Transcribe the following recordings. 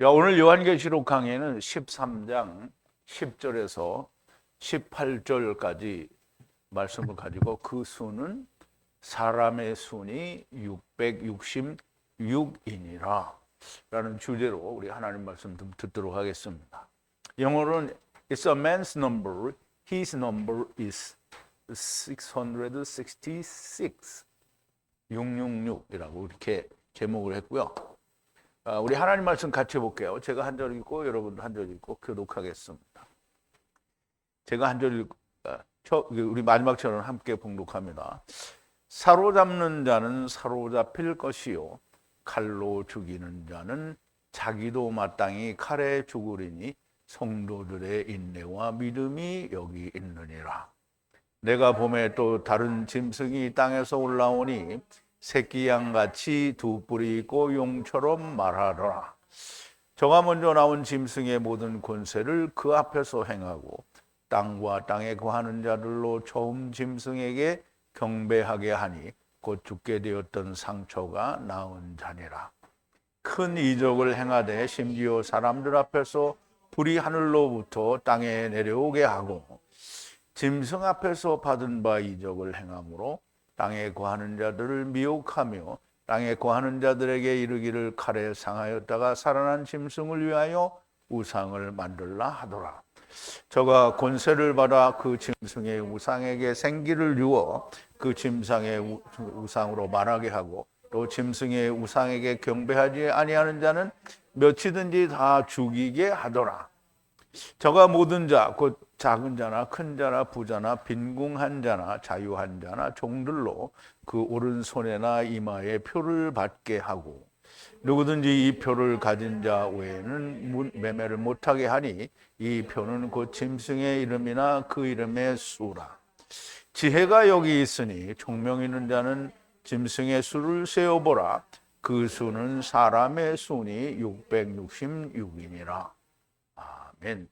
야, 오늘 요한계시록 강해는 13장 10절에서 18절까지 말씀을 가지고 그 수는 사람의 수니 666이니라 라는 주제로 우리 하나님 말씀 좀 듣도록 하겠습니다. 영어로는 It's a man's number. His number is 666. 666이라고 이렇게 제목을 했고요. 우리 하나님 말씀 같이 볼게요. 제가 한 절 읽고 여러분도 한 절 읽고 교독하겠습니다. 제가 한 절 읽고 우리 마지막처럼 함께 봉독합니다. 사로잡는 자는 사로잡힐 것이요 칼로 죽이는 자는 자기도 마땅히 칼에 죽으리니 성도들의 인내와 믿음이 여기 있느니라. 내가 봄에 또 다른 짐승이 땅에서 올라오니 새끼 양같이 두 뿔이 있고 용처럼 말하더라. 저가 먼저 나온 짐승의 모든 권세를 그 앞에서 행하고 땅과 땅에 거하는 자들로 처음 짐승에게 경배하게 하니 곧 죽게 되었던 상처가 나은 자니라. 큰 이적을 행하되 심지어 사람들 앞에서 불이 하늘로부터 땅에 내려오게 하고 짐승 앞에서 받은 바 이적을 행함으로 땅에 거하는 자들을 미혹하며 땅에 거하는 자들에게 이르기를 칼에 상하였다가 살아난 짐승을 위하여 우상을 만들라 하더라. 저가 권세를 받아 그 짐승의 우상에게 생기를 주어 그 짐승의 우상으로 말하게 하고 또 짐승의 우상에게 경배하지 아니하는 자는 몇이든지 다 죽이게 하더라. 저가 모든 자, 곧 작은 자나 큰 자나 부자나 빈궁한 자나 자유한 자나 종들로 그 오른손에나 이마에 표를 받게 하고 누구든지 이 표를 가진 자 외에는 매매를 못하게 하니 이 표는 곧 짐승의 이름이나 그 이름의 수라. 지혜가 여기 있으니 총명 있는 자는 짐승의 수를 세어보라. 그 수는 사람의 수니 666이니라. 아멘.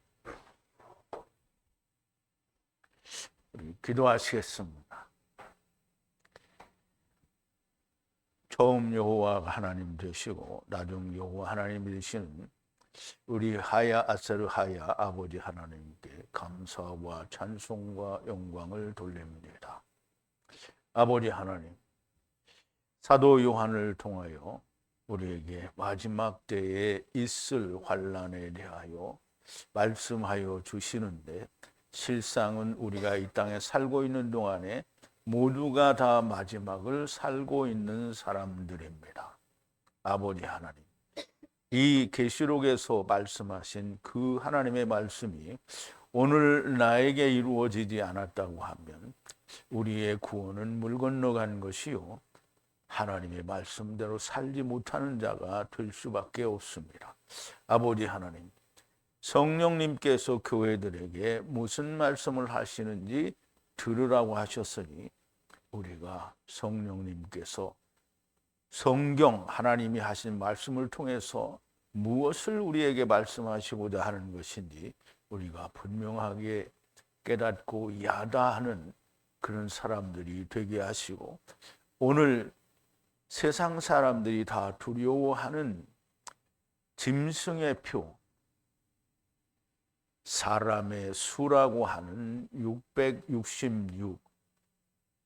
우리 기도하시겠습니다. 처음 여호와 하나님 되시고 나중 여호와 하나님 되시는 우리 하야 아세르 하야 아버지 하나님께 감사와 찬송과 영광을 돌립니다. 아버지 하나님, 사도 요한을 통하여 우리에게 마지막 때에 있을 환난에 대하여 말씀하여 주시는데 실상은 우리가 이 땅에 살고 있는 동안에 모두가 다 마지막을 살고 있는 사람들입니다. 아버지 하나님, 이 계시록에서 말씀하신 그 하나님의 말씀이 오늘 나에게 이루어지지 않았다고 하면 우리의 구원은 물 건너간 것이요 하나님의 말씀대로 살지 못하는 자가 될 수밖에 없습니다. 아버지 하나님, 성령님께서 교회들에게 무슨 말씀을 하시는지 들으라고 하셨으니 우리가 성령님께서 성경 하나님이 하신 말씀을 통해서 무엇을 우리에게 말씀하시고자 하는 것인지 우리가 분명하게 깨닫고 야다하는 그런 사람들이 되게 하시고 오늘 세상 사람들이 다 두려워하는 짐승의 표, 사람의 수라고 하는 666,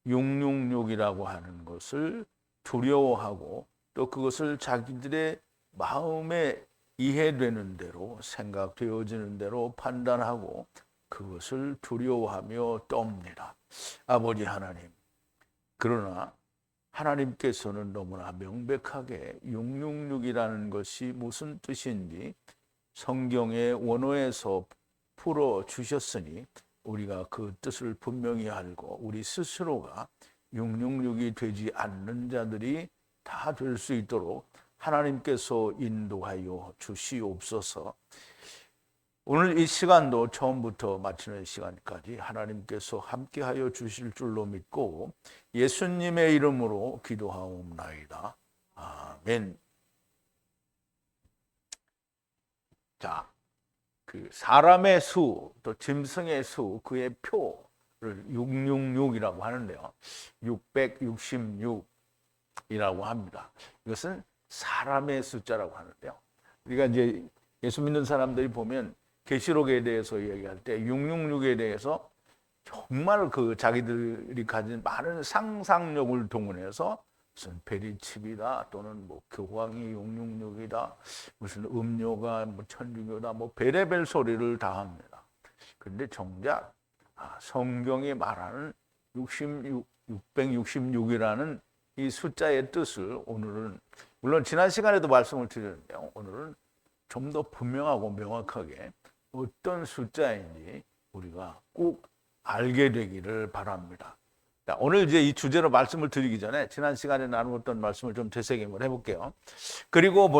666이라고 하는 것을 두려워하고 또 그것을 자기들의 마음에 이해되는 대로 생각되어지는 대로 판단하고 그것을 두려워하며 떱니다. 아버지 하나님, 그러나 하나님께서는 너무나 명백하게 666이라는 것이 무슨 뜻인지 성경의 원어에서 풀어주셨으니 우리가 그 뜻을 분명히 알고 우리 스스로가 666이 되지 않는 자들이 다 될 수 있도록 하나님께서 인도하여 주시옵소서. 오늘 이 시간도 처음부터 마치는 시간까지 하나님께서 함께하여 주실 줄로 믿고 예수님의 이름으로 기도하옵나이다. 아멘. 자, 그 사람의 수, 또 짐승의 수, 그의 표를 666이라고 하는데요. 666이라고 합니다. 이것은 사람의 숫자라고 하는데요. 우리가 이제 예수 믿는 사람들이 보면 계시록에 대해서 얘기할 때 666에 대해서 정말 그 자기들이 가진 많은 상상력을 동원해서 무슨 베리칩이다 또는 뭐 교황이 666이다 무슨 음료가 뭐 천주교다 뭐 베레벨 소리를 다 합니다. 그런데 정작 성경이 말하는 666이라는 이 숫자의 뜻을 오늘은 물론 지난 시간에도 말씀을 드렸는데요. 오늘은 좀 더 분명하고 명확하게 어떤 숫자인지 우리가 꼭 알게 되기를 바랍니다. 자, 오늘 이제 이 주제로 말씀을 드리기 전에 지난 시간에 나누었던 말씀을 좀 되새김을 해볼게요. 그리고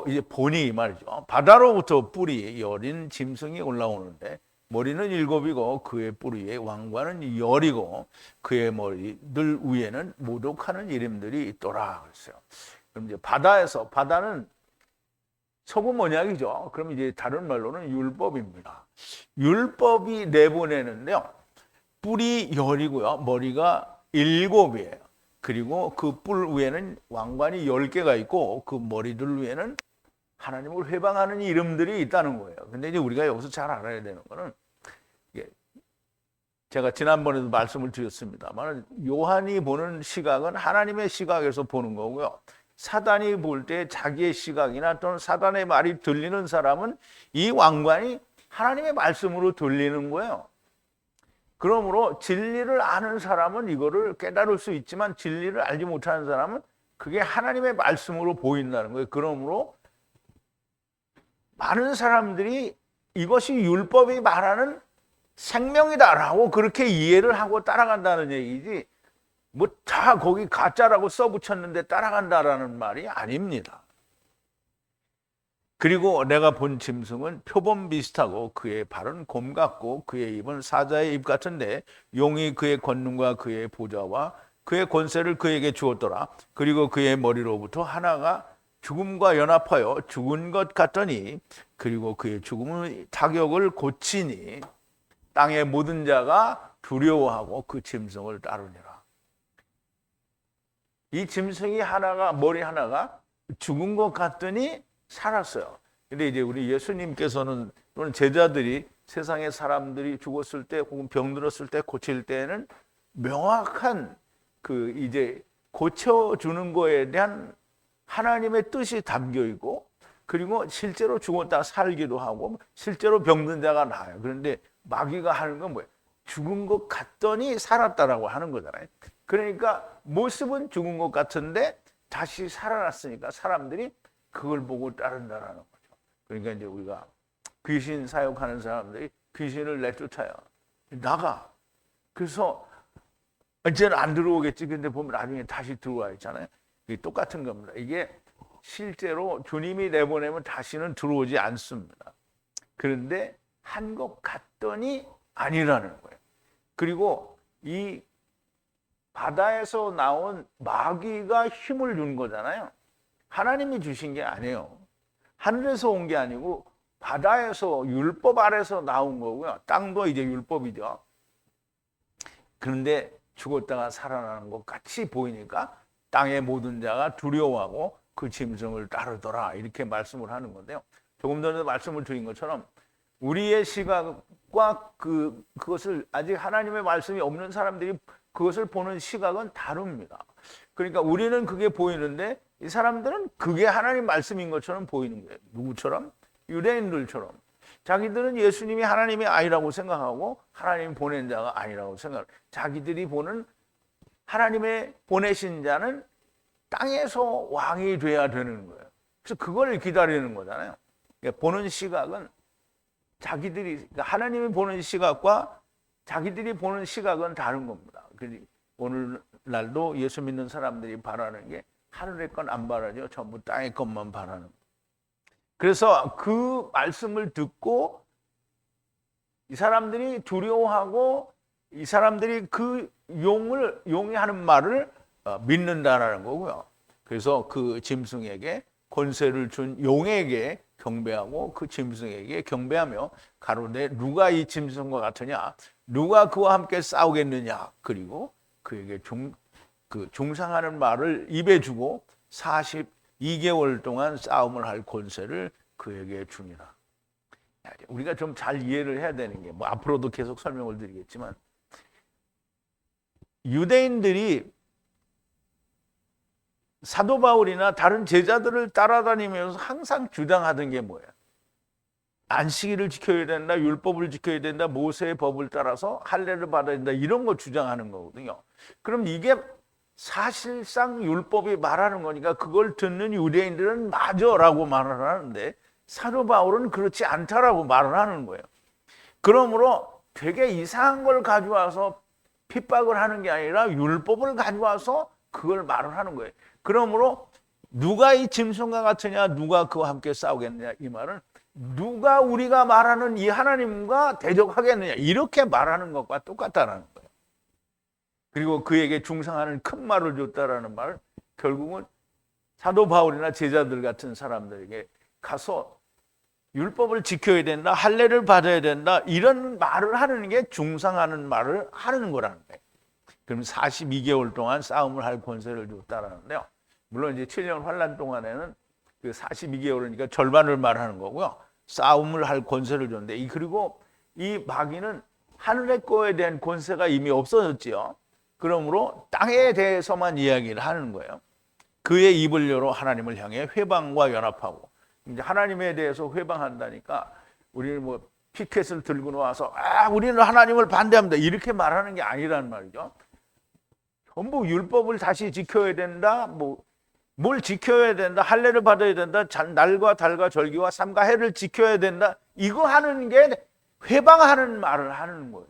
이제 보니 말이죠. 바다로부터 뿔이 여린 짐승이 올라오는데 머리는 7이고 그의 뿌리에 왕관은 10이고 그의 머리들 위에는 모독하는 이름들이 있더라 그랬어요. 그럼 이제 바다는 소금 언약이죠. 그럼 이제 다른 말로는 율법입니다. 율법이 내보내는데요. 뿔이 10이고요. 머리가 7이에요. 그리고 그 뿔 위에는 왕관이 10개가 있고 그 머리들 위에는 하나님을 회방하는 이름들이 있다는 거예요. 근데 이제 우리가 여기서 잘 알아야 되는 거는 제가 지난번에도 말씀을 드렸습니다만 요한이 보는 시각은 하나님의 시각에서 보는 거고요. 사단이 볼 때 자기의 시각이나 또는 사단의 말이 들리는 사람은 이 왕관이 하나님의 말씀으로 들리는 거예요. 그러므로 진리를 아는 사람은 이거를 깨달을 수 있지만 진리를 알지 못하는 사람은 그게 하나님의 말씀으로 보인다는 거예요. 그러므로 많은 사람들이 이것이 율법이 말하는 생명이다라고 그렇게 이해를 하고 따라간다는 얘기지 뭐 다 거기 가짜라고 써붙였는데 따라간다라는 말이 아닙니다. 그리고 내가 본 짐승은 표범 비슷하고 그의 발은 곰 같고 그의 입은 사자의 입 같은데 용이 그의 권능과 그의 보좌와 그의 권세를 그에게 주었더라. 그리고 그의 머리로부터 하나가 죽음과 연합하여 죽은 것 같더니 그리고 그의 죽음의 타격을 고치니 땅의 모든 자가 두려워하고 그 짐승을 따르니라. 이 짐승이 머리 하나가 죽은 것 같더니 살았어요. 근데 이제 우리 예수님께서는 또는 제자들이 세상의 사람들이 죽었을 때 혹은 병들었을 때 고칠 때는 명확한 그 이제 고쳐주는 거에 대한 하나님의 뜻이 담겨 있고 그리고 실제로 죽었다 살기도 하고 실제로 병든 자가 나아요. 그런데 마귀가 하는 건 뭐예요? 죽은 것 같더니 살았다라고 하는 거잖아요. 그러니까 모습은 죽은 것 같은데 다시 살아났으니까 사람들이 그걸 보고 따른다라는 거죠. 그러니까 이제 우리가 귀신 사역하는 사람들이 귀신을 내쫓아요. 나가. 그래서 이제는 안 들어오겠지. 근데 보면 나중에 다시 들어와 있잖아요. 이게 똑같은 겁니다. 이게 실제로 주님이 내보내면 다시는 들어오지 않습니다. 그런데 한 것 같더니 아니라는 거예요. 그리고 이 바다에서 나온 마귀가 힘을 준 거잖아요. 하나님이 주신 게 아니에요. 하늘에서 온 게 아니고 바다에서 율법 아래서 나온 거고요. 땅도 이제 율법이죠. 그런데 죽었다가 살아나는 것 같이 보이니까 땅의 모든 자가 두려워하고 그 짐승을 따르더라 이렇게 말씀을 하는 건데요. 조금 전에 말씀을 드린 것처럼 우리의 시각과 그것을 아직 하나님의 말씀이 없는 사람들이 그것을 보는 시각은 다릅니다. 그러니까 우리는 그게 보이는데 이 사람들은 그게 하나님 말씀인 것처럼 보이는 거예요. 누구처럼? 유대인들처럼. 자기들은 예수님이 하나님의 아이라고 생각하고 하나님 보낸 자가 아니라고 생각해요. 자기들이 보는 하나님의 보내신 자는 땅에서 왕이 돼야 되는 거예요. 그래서 그걸 기다리는 거잖아요. 보는 시각은 그러니까 하나님이 보는 시각과 자기들이 보는 시각은 다른 겁니다. 오늘날도 예수 믿는 사람들이 바라는 게 하늘의 건 안 바라죠. 전부 땅의 것만 바라는 거예요. 그래서 그 말씀을 듣고 이 사람들이 두려워하고 이 사람들이 그 용이 하는 말을 믿는다라는 거고요. 그래서 그 짐승에게 권세를 준 용에게 경배하고 그 짐승에게 경배하며 가로되 누가 이 짐승과 같으냐? 누가 그와 함께 싸우겠느냐? 그리고 그에게 중상하는 말을 입에 주고 2개월 동안 싸움을 할 권세를 그에게 주니라. 우리가 좀 잘 이해를 해야 되는 게, 뭐 앞으로도 계속 설명을 드리겠지만, 유대인들이 사도 바울이나 다른 제자들을 따라다니면서 항상 주장하던 게 뭐예요? 안식일을 지켜야 된다, 율법을 지켜야 된다, 모세의 법을 따라서 할례를 받아야 된다, 이런 거 주장하는 거거든요. 그럼 이게 사실상 율법이 말하는 거니까 그걸 듣는 유대인들은 맞아라고 말을 하는데, 사도 바울은 그렇지 않다라고 말을 하는 거예요. 그러므로 되게 이상한 걸 가져와서 핍박을 하는 게 아니라 율법을 가져와서 그걸 말을 하는 거예요. 그러므로 누가 이 짐승과 같으냐, 누가 그와 함께 싸우겠느냐, 이 말은 누가 우리가 말하는 이 하나님과 대적하겠느냐, 이렇게 말하는 것과 똑같다는 거예요. 그리고 그에게 중상하는 큰 말을 줬다라는 말, 결국은 사도 바울이나 제자들 같은 사람들에게 가서 율법을 지켜야 된다, 할례를 받아야 된다, 이런 말을 하는 게 중상하는 말을 하는 거라는 거예요. 그럼 42개월 동안 싸움을 할 권세를 줬다라는데요. 물론 이제 7년 환란 동안에는 그 42개월이니까 절반을 말하는 거고요. 싸움을 할 권세를 줬는데, 그리고 이 마귀는 하늘의 거에 대한 권세가 이미 없어졌지요. 그러므로 땅에 대해서만 이야기를 하는 거예요. 그의 입을 열어 하나님을 향해 회방과 연합하고, 이제 하나님에 대해서 회방한다니까 우리는 뭐 피켓을 들고 나와서 우리는 하나님을 반대합니다, 이렇게 말하는 게 아니란 말이죠. 전부 율법을 다시 지켜야 된다, 뭘 지켜야 된다, 할례를 받아야 된다, 날과 달과 절기와 삼가 해를 지켜야 된다, 이거 하는 게 회방하는 말을 하는 거예요.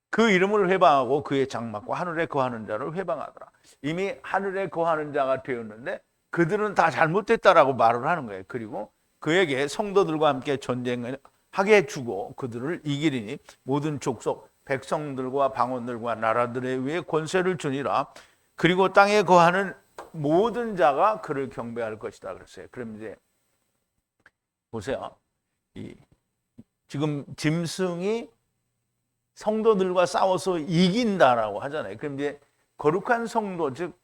그 이름을 회방하고 그의 장막과 하늘에 거하는 자를 회방하더라. 이미 하늘에 거하는 자가 되었는데 그들은 다 잘못됐다라고 말을 하는 거예요. 그리고 그에게 성도들과 함께 전쟁을 하게 해주고 그들을 이기리니 모든 족속, 백성들과 방언들과 나라들에 의해 권세를 주니라. 그리고 땅에 거하는 모든 자가 그를 경배할 것이다 그랬어요. 그럼 이제 보세요. 지금 짐승이 성도들과 싸워서 이긴다라고 하잖아요. 그럼 이제 거룩한 성도, 즉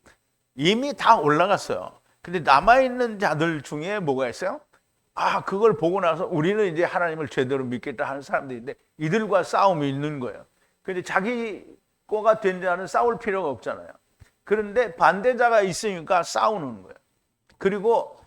이미 다 올라갔어요. 근데 남아있는 자들 중에 뭐가 있어요? 그걸 보고 나서 우리는 이제 하나님을 제대로 믿겠다 하는 사람들인데 이들과 싸움이 있는 거예요. 근데 자기 거가 된 자는 싸울 필요가 없잖아요. 그런데 반대자가 있으니까 싸우는 거예요. 그리고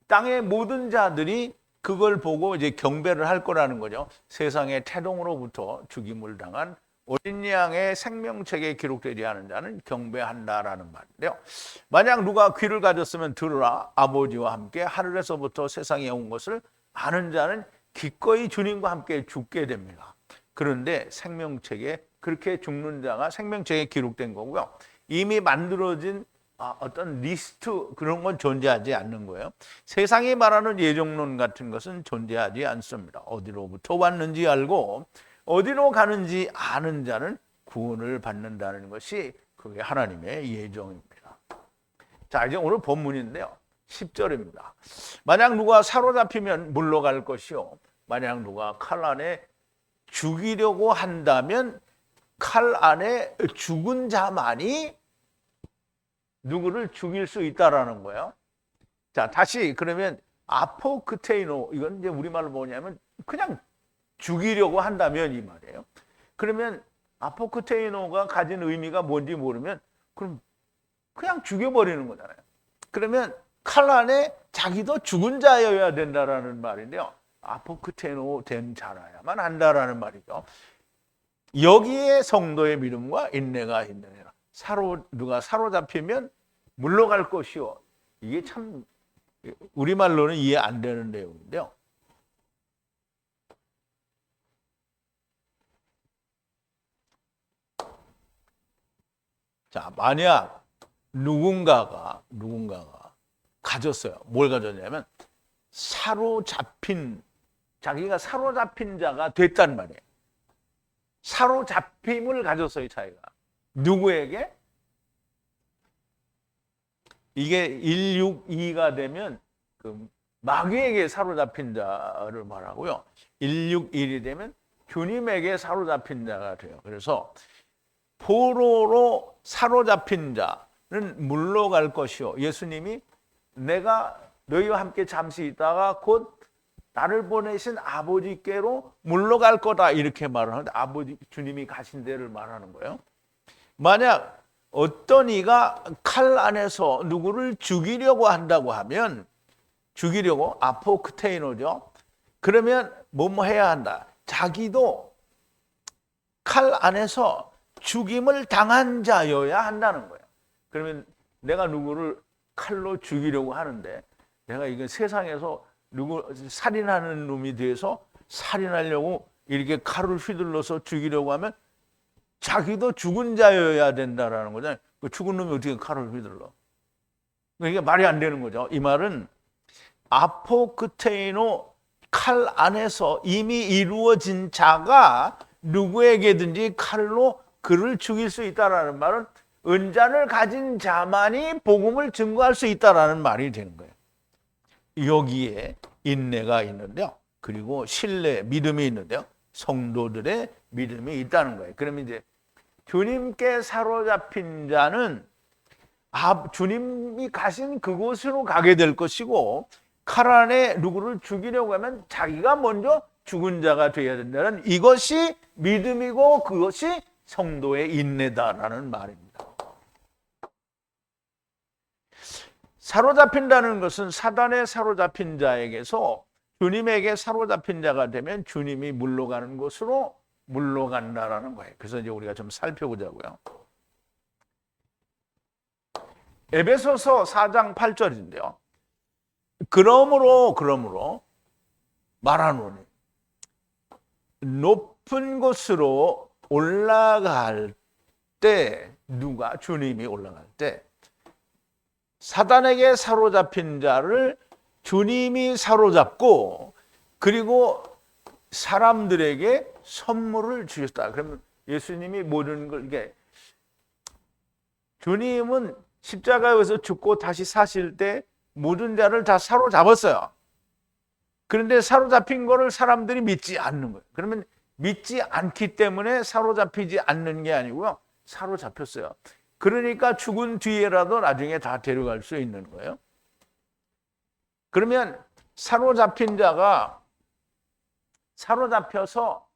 땅의 모든 자들이 그걸 보고 이제 경배를 할 거라는 거죠. 세상의 태동으로부터 죽임을 당한 어린 양의 생명책에 기록되지 않은 자는 경배한다라는 말인데요. 만약 누가 귀를 가졌으면 들으라. 아버지와 함께 하늘에서부터 세상에 온 것을 아는 자는 기꺼이 주님과 함께 죽게 됩니다. 그런데 생명책에, 그렇게 죽는 자가 생명책에 기록된 거고요. 이미 만들어진 어떤 리스트, 그런 건 존재하지 않는 거예요. 세상이 말하는 예정론 같은 것은 존재하지 않습니다. 어디로부터 왔는지 알고 어디로 가는지 아는 자는 구원을 받는다는 것이 그게 하나님의 예정입니다. 자, 이제 오늘 본문인데요. 10절입니다. 만약 누가 사로잡히면 물러갈 것이요, 만약 누가 칼 안에 죽이려고 한다면 칼 안에 죽은 자만이 누구를 죽일 수 있다라는 거예요. 자, 다시 그러면 아포크테이노, 이건 이제 우리말로 뭐냐면 그냥 죽이려고 한다면 이 말이에요. 그러면 아포크테이노가 가진 의미가 뭔지 모르면 그럼 그냥 죽여버리는 거잖아요. 그러면 칼 안에 자기도 죽은 자여야 된다라는 말인데요. 아포크테이노 된 자라야만 한다라는 말이죠. 여기에 성도의 믿음과 인내가 있느니라. 누가 사로잡히면 물러갈 것이요. 이게 참 우리말로는 이해 안 되는 내용인데요. 자, 만약 누군가가 가졌어요. 뭘 가졌냐면 자기가 사로잡힌 자가 됐단 말이에요. 사로잡힘을 가졌어요, 자기가. 누구에게? 이게 162가 되면 그 마귀에게 사로잡힌 자를 말하고요. 161이 되면 주님에게 사로잡힌 자가 돼요. 그래서 포로로 사로잡힌 자, 물러갈 것이요. 예수님이 내가 너희와 함께 잠시 있다가 곧 나를 보내신 아버지께로 물러갈 거다 이렇게 말을 하는데 아버지 주님이 가신 데를 말하는 거예요. 만약 어떤 이가 칼 안에서 누구를 죽이려고 한다고 하면 죽이려고 아포크테이노죠. 그러면 뭐뭐 해야 한다. 자기도 칼 안에서 죽임을 당한 자여야 한다는 거예요. 그러면 내가 누구를 칼로 죽이려고 하는데 내가 이건 세상에서 누구 살인하는 놈이 돼서 살인하려고 이렇게 칼을 휘둘러서 죽이려고 하면 자기도 죽은 자여야 된다라는 거잖아요. 그 죽은 놈이 어떻게 칼을 휘둘러? 이게 말이 안 되는 거죠. 이 말은 아포크테이노 칼 안에서 이미 이루어진 자가 누구에게든지 칼로 그를 죽일 수 있다라는 말은 은잔을 가진 자만이 복음을 증거할 수 있다라는 말이 되는 거예요. 여기에 인내가 있는데요. 그리고 신뢰, 믿음이 있는데요. 성도들의 믿음이 있다는 거예요. 그러면 이제 주님께 사로잡힌 자는 주님이 가신 그곳으로 가게 될 것이고 칼 안에 누구를 죽이려고 하면 자기가 먼저 죽은 자가 되어야 된다는 이것이 믿음이고 그것이 성도의 인내다라는 말입니다. 사로잡힌다는 것은 사단에 사로잡힌 자에게서 주님에게 사로잡힌 자가 되면 주님이 물러가는 곳으로 물러간다라는 거예요. 그래서 이제 우리가 좀 살펴보자고요. 에베소서 4장 8절인데요. 그러므로 말하노니 높은 곳으로 올라갈 때 누가 주님이 올라갈 때 사단에게 사로잡힌 자를 주님이 사로잡고 그리고 사람들에게 선물을 주셨다. 그러면 예수님이 모든 걸 이게 주님은 십자가에서 죽고 다시 사실 때 모든 자를 다 사로잡았어요. 그런데 사로잡힌 거를 사람들이 믿지 않는 거예요. 그러면 믿지 않기 때문에 사로잡히지 않는 게 아니고요. 사로잡혔어요. 그러니까 죽은 뒤에라도 나중에 다 데려갈 수 있는 거예요. 그러면 사로잡힌 자가 사로잡혀서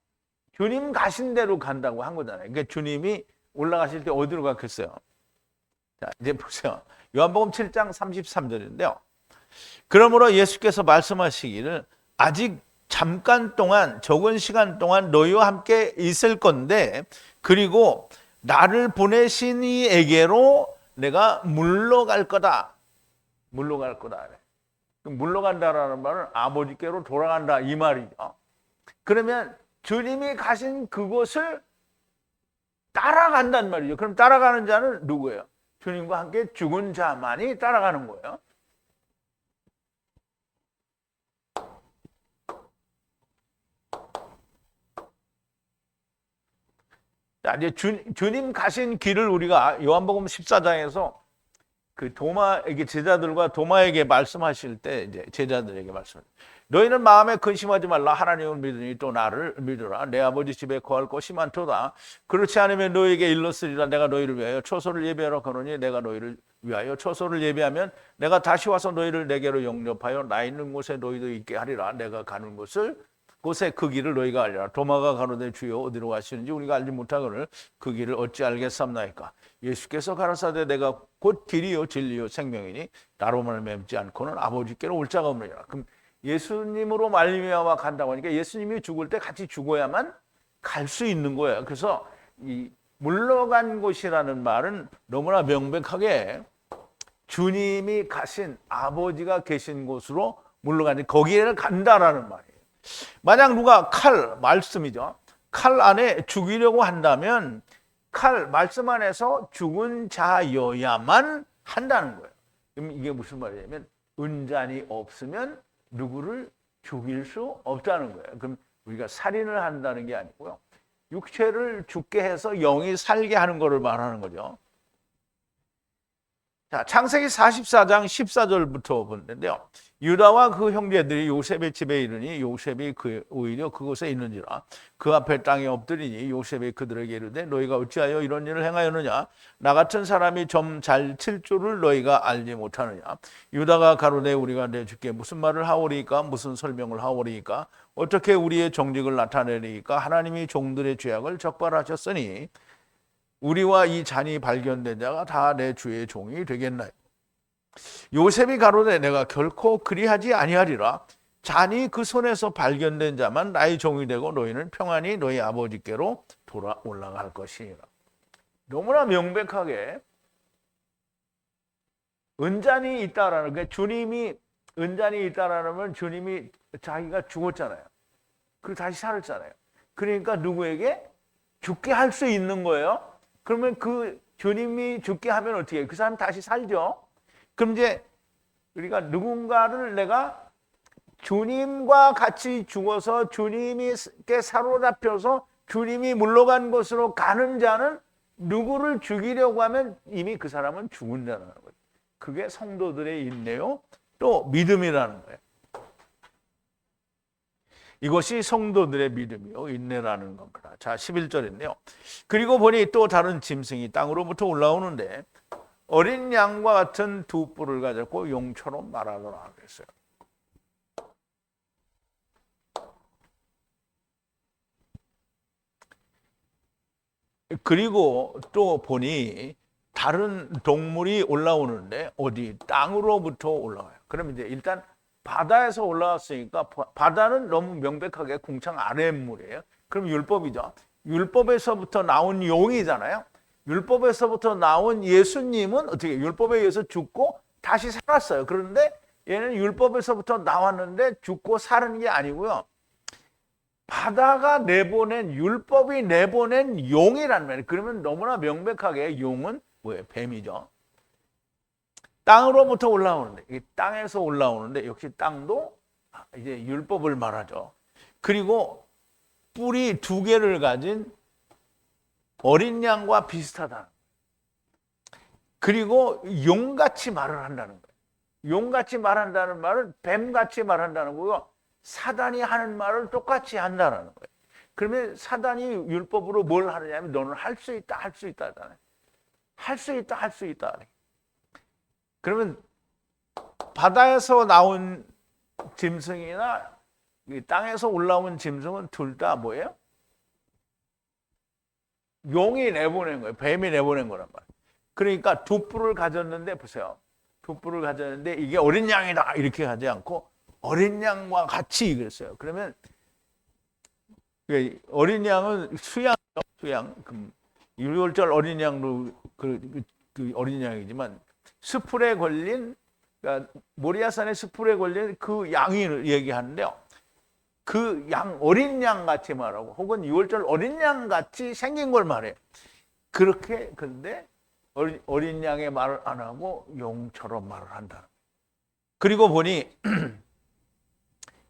주님 가신 대로 간다고 한 거잖아요. 그러니까 주님이 올라가실 때 어디로 갔겠어요? 자, 이제 보세요. 요한복음 7장 33절인데요. 그러므로 예수께서 말씀하시기를 아직 잠깐 동안 적은 시간 동안 너희와 함께 있을 건데 그리고 나를 보내신 이에게로 내가 물러갈 거다. 물러갈 거다. 물러간다라는 말은 아버지께로 돌아간다 이 말이죠. 그러면 주님이 가신 그곳을 따라간단 말이죠. 그럼 따라가는 자는 누구예요? 주님과 함께 죽은 자만이 따라가는 거예요. 자, 이제 주님 가신 길을 우리가 요한복음 14장에서 그 도마에게 제자들과 도마에게 말씀하실 때 이제 제자들에게 말씀하세요. 너희는 마음에 근심하지 말라. 하나님을 믿으니 또 나를 믿으라. 내 아버지 집에 거할 곳이 많도다. 그렇지 않으면 너희에게 일렀으리라. 내가 너희를 위하여 초소를 예비하러 가노니 내가 너희를 위하여 초소를 예비하면 내가 다시 와서 너희를 내게로 영접하여 나 있는 곳에 너희도 있게 하리라. 내가 가는 곳에 그 길을 너희가 알리라. 도마가 가로되 주여 어디로 가시는지 우리가 알지 못하거늘 그 길을 어찌 알겠삼나이까. 예수께서 가라사대 내가 곧 길이요 진리요 생명이니 나로 말미암지 않고는 아버지께로 올 자가 없느니라. 그럼 예수님으로 말미암아 간다고 하니까 예수님이 죽을 때 같이 죽어야만 갈 수 있는 거예요. 그래서 이 물러간 곳이라는 말은 너무나 명백하게 주님이 가신 아버지가 계신 곳으로 물러가니 거기를 간다라는 말이에요. 만약 누가 말씀이죠. 칼 안에 죽이려고 한다면 말씀 안에서 죽은 자여야만 한다는 거예요. 그럼 이게 무슨 말이냐면 은잔이 없으면 누구를 죽일 수 없다는 거예요. 그럼 우리가 살인을 한다는 게 아니고요. 육체를 죽게 해서 영이 살게 하는 것을 말하는 거죠. 자, 창세기 44장 14절부터 보는데요. 유다와 그 형제들이 요셉의 집에 이르니 요셉이 오히려 그곳에 있는지라 그 앞에 땅에 엎드리니 요셉이 그들에게 이르되 너희가 어찌하여 이런 일을 행하였느냐 나 같은 사람이 점 잘 칠 줄을 너희가 알지 못하느냐 유다가 가로되 우리가 내 주께 무슨 말을 하오리이까 무슨 설명을 하오리이까 어떻게 우리의 정직을 나타내리이까 하나님이 종들의 죄악을 적발하셨으니 우리와 이 잔이 발견된 자가 다 내 주의 종이 되겠나요? 요셉이 가로되 내가 결코 그리하지 아니하리라. 잔이 그 손에서 발견된 자만 나의 종이 되고 너희는 평안히 너희 아버지께로 돌아 올라갈 것이니라. 너무나 명백하게 은잔이 있다라는 게 주님이 은잔이 있다라는 건 주님이 자기가 죽었잖아요. 그리고 다시 살았잖아요. 그러니까 누구에게 죽게 할 수 있는 거예요. 그러면 그 주님이 죽게 하면 어떻게 해요? 그 사람 다시 살죠. 그럼 이제 우리가 누군가를 내가 주님과 같이 죽어서 주님께 사로잡혀서 주님이 물러간 곳으로 가는 자는 누구를 죽이려고 하면 이미 그 사람은 죽은 자라는 거예요. 그게 성도들의 인내요. 또 믿음이라는 거예요. 이것이 성도들의 믿음이요 인내라는 겁니다. 자, 11절인데요. 그리고 보니 또 다른 짐승이 땅으로부터 올라오는데 어린 양과 같은 두 뿔을 가졌고 용처럼 말하더라 그랬어요. 그리고 또 보니 다른 동물이 올라오는데 어디 땅으로부터 올라와요. 그럼 이제 일단 바다에서 올라왔으니까 바다는 너무 명백하게 궁창 아랫물이에요. 그럼 율법이죠. 율법에서부터 나온 용이잖아요. 율법에서부터 나온 예수님은 어떻게 율법에 의해서 죽고 다시 살았어요. 그런데 얘는 율법에서부터 나왔는데 죽고 사는 게 아니고요. 바다가 내보낸 율법이 내보낸 용이란 말이에요. 그러면 너무나 명백하게 용은 뭐예요? 뱀이죠. 땅으로부터 올라오는데 이 땅에서 올라오는데 역시 땅도 이제 율법을 말하죠. 그리고 뿔이 두 개를 가진 어린 양과 비슷하다. 그리고 용같이 말을 한다는 거예요. 용같이 말한다는 말은 뱀같이 말한다는 거고요. 사단이 하는 말을 똑같이 한다는 거예요. 그러면 사단이 율법으로 뭘 하느냐면 너는 할 수 있다, 할 수 있다. 할 수 있다, 할 수 있다. 그러면 바다에서 나온 짐승이나 땅에서 올라온 짐승은 둘 다 뭐예요? 용이 내보낸 거예요. 뱀이 내보낸 거란 말이에요. 그러니까 두 뿔을 가졌는데 보세요. 두 뿔을 가졌는데 이게 어린 양이다 이렇게 하지 않고 어린 양과 같이 그랬어요. 그러면 어린 양은 수양 유월절 어린 양도 그 어린 양이지만 수풀에 걸린 그러니까 모리아산의 수풀에 걸린 그 양이 얘기하는데요. 그 양 어린 양 같이 말하고 혹은 유월절 어린 양 같이 생긴 걸 말해요. 그렇게 근데 어린 양의 말을 안 하고 용처럼 말을 한다. 그리고 보니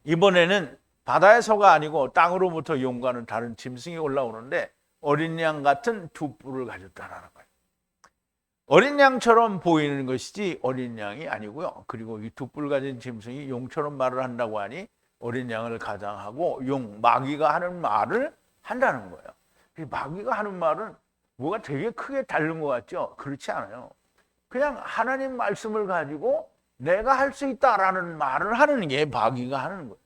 이번에는 바다에서가 아니고 땅으로부터 용과는 다른 짐승이 올라오는데 어린 양 같은 두 뿔을 가졌다는 거예요. 어린 양처럼 보이는 것이지 어린 양이 아니고요. 그리고 이 두 뿔 가진 짐승이 용처럼 말을 한다고 하니 어린 양을 가장하고 용, 마귀가 하는 말을 한다는 거예요. 이 마귀가 하는 말은 뭐가 되게 크게 다른 것 같죠? 그렇지 않아요. 그냥 하나님 말씀을 가지고 내가 할 수 있다라는 말을 하는 게 마귀가 하는 거예요.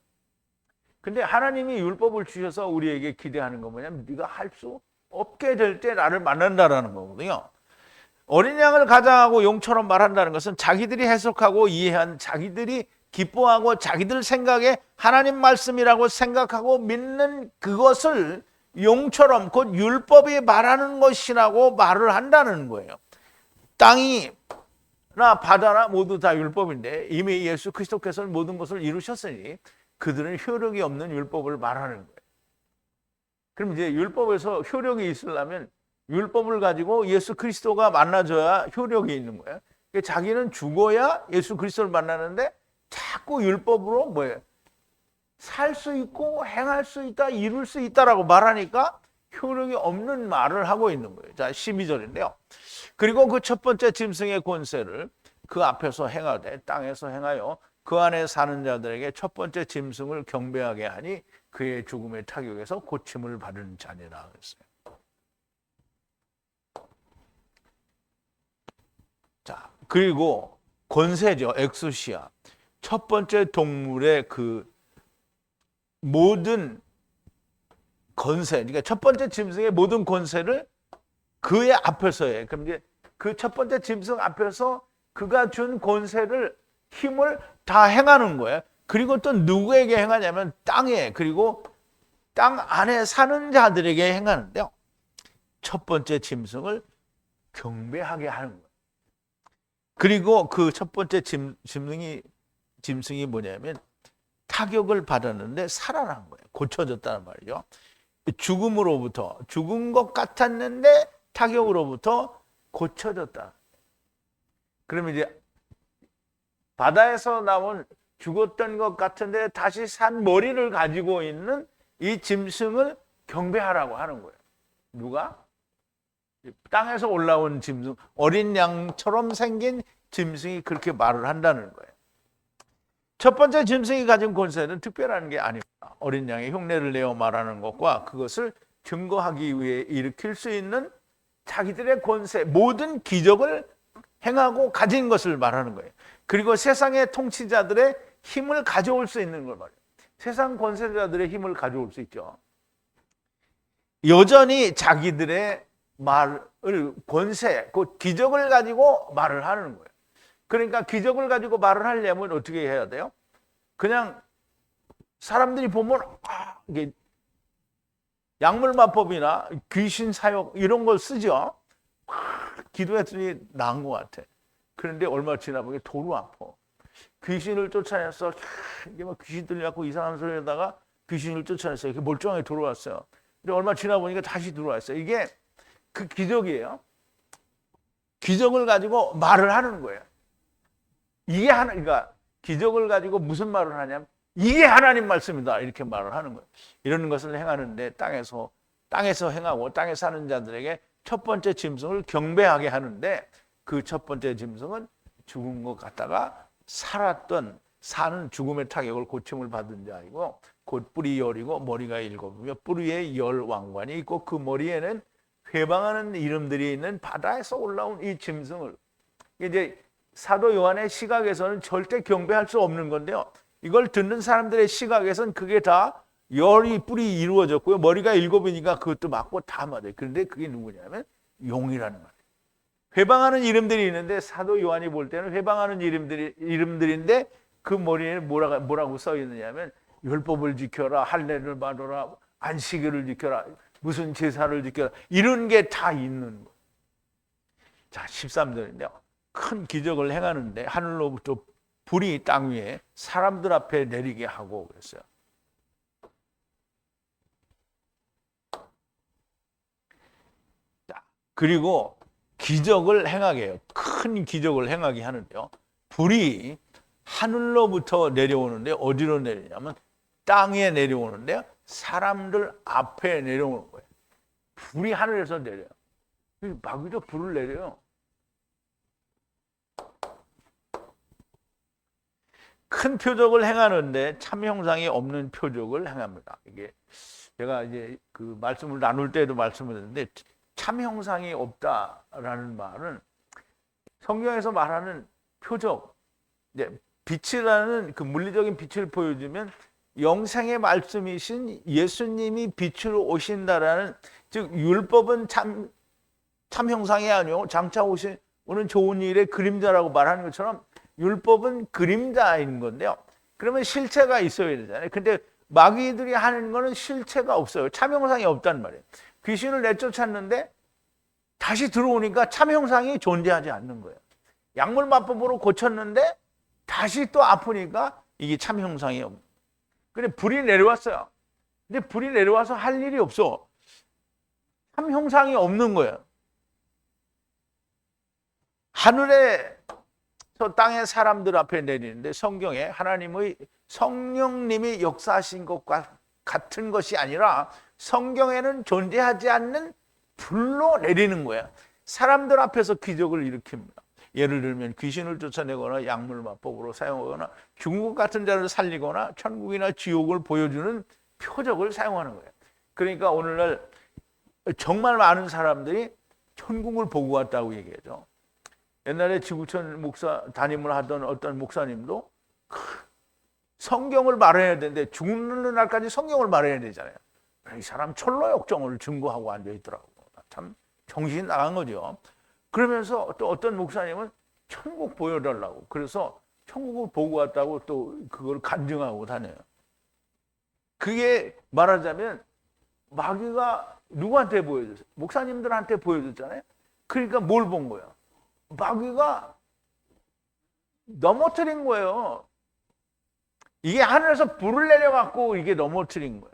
근데 하나님이 율법을 주셔서 우리에게 기대하는 건 뭐냐면 네가 할 수 없게 될 때 나를 만난다라는 거거든요. 어린 양을 가장하고 용처럼 말한다는 것은 자기들이 해석하고 이해한 자기들이 기뻐하고 자기들 생각에 하나님 말씀이라고 생각하고 믿는 그것을 용처럼 곧 율법이 말하는 것이라고 말을 한다는 거예요. 땅이나 바다나 모두 다 율법인데 이미 예수 그리스도께서는 모든 것을 이루셨으니 그들은 효력이 없는 율법을 말하는 거예요. 그럼 이제 율법에서 효력이 있으려면 율법을 가지고 예수 그리스도가 만나줘야 효력이 있는 거예요. 그러니까 자기는 죽어야 예수 그리스도를 만나는데 자꾸 율법으로 뭐예요? 살 수 있고 행할 수 있다, 이룰 수 있다라고 말하니까 효력이 없는 말을 하고 있는 거예요. 자, 12절인데요. 그리고 그 첫 번째 짐승의 권세를 그 앞에서 행하되 땅에서 행하여 그 안에 사는 자들에게 첫 번째 짐승을 경배하게 하니 그의 죽음의 타격에서 고침을 받은 자니라 그랬어요. 자, 그리고 권세죠. 엑소시아. 첫 번째 동물의 그 모든 권세, 그러니까 첫 번째 짐승의 모든 권세를 그의 앞에서 해. 그럼 이제 그 첫 번째 짐승 앞에서 그가 준 권세를 힘을 다 행하는 거예요. 그리고 또 누구에게 행하냐면 땅에, 그리고 땅 안에 사는 자들에게 행하는데요. 첫 번째 짐승을 경배하게 하는 거예요. 그리고 그 첫 번째 짐승이 뭐냐면 타격을 받았는데 살아난 거예요. 고쳐졌다는 말이죠. 죽음으로부터, 죽은 것 같았는데 타격으로부터 고쳐졌다. 그러면 이제 바다에서 나온 죽었던 것 같은데 다시 산 머리를 가지고 있는 이 짐승을 경배하라고 하는 거예요. 누가? 땅에서 올라온 짐승, 어린 양처럼 생긴 짐승이 그렇게 말을 한다는 거예요. 첫 번째 짐승이 가진 권세는 특별한 게 아닙니다. 어린 양의 흉내를 내어 말하는 것과 그것을 증거하기 위해 일으킬 수 있는 자기들의 권세, 모든 기적을 행하고 가진 것을 말하는 거예요. 그리고 세상의 통치자들의 힘을 가져올 수 있는 걸 말해요. 세상 권세자들의 힘을 가져올 수 있죠. 여전히 자기들의 말을, 권세, 그 기적을 가지고 말을 하는 거예요. 그러니까 기적을 가지고 말을 하려면 어떻게 해야 돼요? 그냥 사람들이 보면 이게 약물마법이나 귀신 사역 이런 걸 쓰죠. 기도했더니 나은 것 같아. 그런데 얼마 지나보니 도로 아파. 귀신을 쫓아내서 이게 막 귀신 들려갖고 이상한 소리에다가 귀신을 쫓아냈어요. 이렇게 멀쩡하게 들어왔어요. 근데 얼마 지나보니까 다시 들어왔어요. 이게 그 기적이에요. 기적을 가지고 말을 하는 거예요. 이게 그러니까 기적을 가지고 무슨 말을 하냐면 이게 하나님 말씀이다 이렇게 말을 하는 거예요. 이런 것을 행하는데 땅에서 행하고 땅에 사는 자들에게 첫 번째 짐승을 경배하게 하는데 그 첫 번째 짐승은 죽은 것 같다가 사는 죽음의 타격을 고침을 받은 자이고 곧 뿔이 열이고 머리가 일곱이며 뿔 위에 열 왕관이 있고 그 머리에는 회방하는 이름들이 있는 바다에서 올라온 이 짐승을 이제 사도 요한의 시각에서는 절대 경배할 수 없는 건데요. 이걸 듣는 사람들의 시각에서는 그게 다 열이 뿔이 이루어졌고요. 머리가 일곱이니까 그것도 맞고 다 맞아요. 그런데 그게 누구냐면 용이라는 말이에요. 회방하는 이름들이 있는데 사도 요한이 볼 때는 회방하는 이름들인데 그 머리에는 뭐라고 써 있느냐면 율법을 지켜라, 할례를 받아라, 안식일을 지켜라, 무슨 제사를 지켜라 이런 게 다 있는 거예요. 자, 13절인데요. 큰 기적을 행하는데 하늘로부터 불이 땅 위에 사람들 앞에 내리게 하고 그랬어요. 자, 그리고 기적을 행하게 해요. 큰 기적을 행하게 하는데요. 불이 하늘로부터 내려오는데 어디로 내리냐면 땅에 내려오는데요. 사람들 앞에 내려오는 거예요. 불이 하늘에서 내려요. 마귀도 불을 내려요. 큰 표적을 행하는데 참 형상이 없는 표적을 행합니다. 이게 제가 이제 그 말씀을 나눌 때도 말씀을 했는데 참 형상이 없다라는 말은 성경에서 말하는 표적, 이제 빛이라는 그 물리적인 빛을 보여주면 영생의 말씀이신 예수님이 빛으로 오신다라는 즉 율법은 참 형상이 아니고 장차 오는 좋은 일의 그림자라고 말하는 것처럼 율법은 그림자인 건데요. 그러면 실체가 있어야 되잖아요. 근데 마귀들이 하는 거는 실체가 없어요. 참 형상이 없단 말이에요. 귀신을 내쫓았는데 다시 들어오니까 참 형상이 존재하지 않는 거예요. 약물마법으로 고쳤는데 다시 또 아프니까 이게 참 형상이 없는 거예요. 근데 불이 내려왔어요. 근데 불이 내려와서 할 일이 없어. 참 형상이 없는 거예요. 하늘에서 땅의 사람들 앞에 내리는데 성경에 하나님의 성령님이 역사하신 것과 같은 것이 아니라 성경에는 존재하지 않는 불로 내리는 거야. 사람들 앞에서 기적을 일으킵니다. 예를 들면 귀신을 쫓아내거나 약물 마법으로 사용하거나 죽은 것 같은 자를 살리거나 천국이나 지옥을 보여주는 표적을 사용하는 거예요. 그러니까 오늘날 정말 많은 사람들이 천국을 보고 왔다고 얘기하죠. 옛날에 지구촌 목사 담임을 하던 어떤 목사님도 성경을 말해야 되는데 죽는 날까지 성경을 말해야 되잖아요. 이 사람 철로 역정을 증거하고 앉아있더라고. 참 정신이 나간 거죠. 그러면서 또 어떤 목사님은 천국 보여달라고, 그래서 천국을 보고 왔다고 또 그걸 간증하고 다녀요. 그게 말하자면 마귀가 누구한테 보여줬어요? 목사님들한테 보여줬잖아요. 그러니까 뭘 본 거예요? 마귀가 넘어뜨린 거예요. 이게 하늘에서 불을 내려갖고 이게 넘어뜨린 거예요.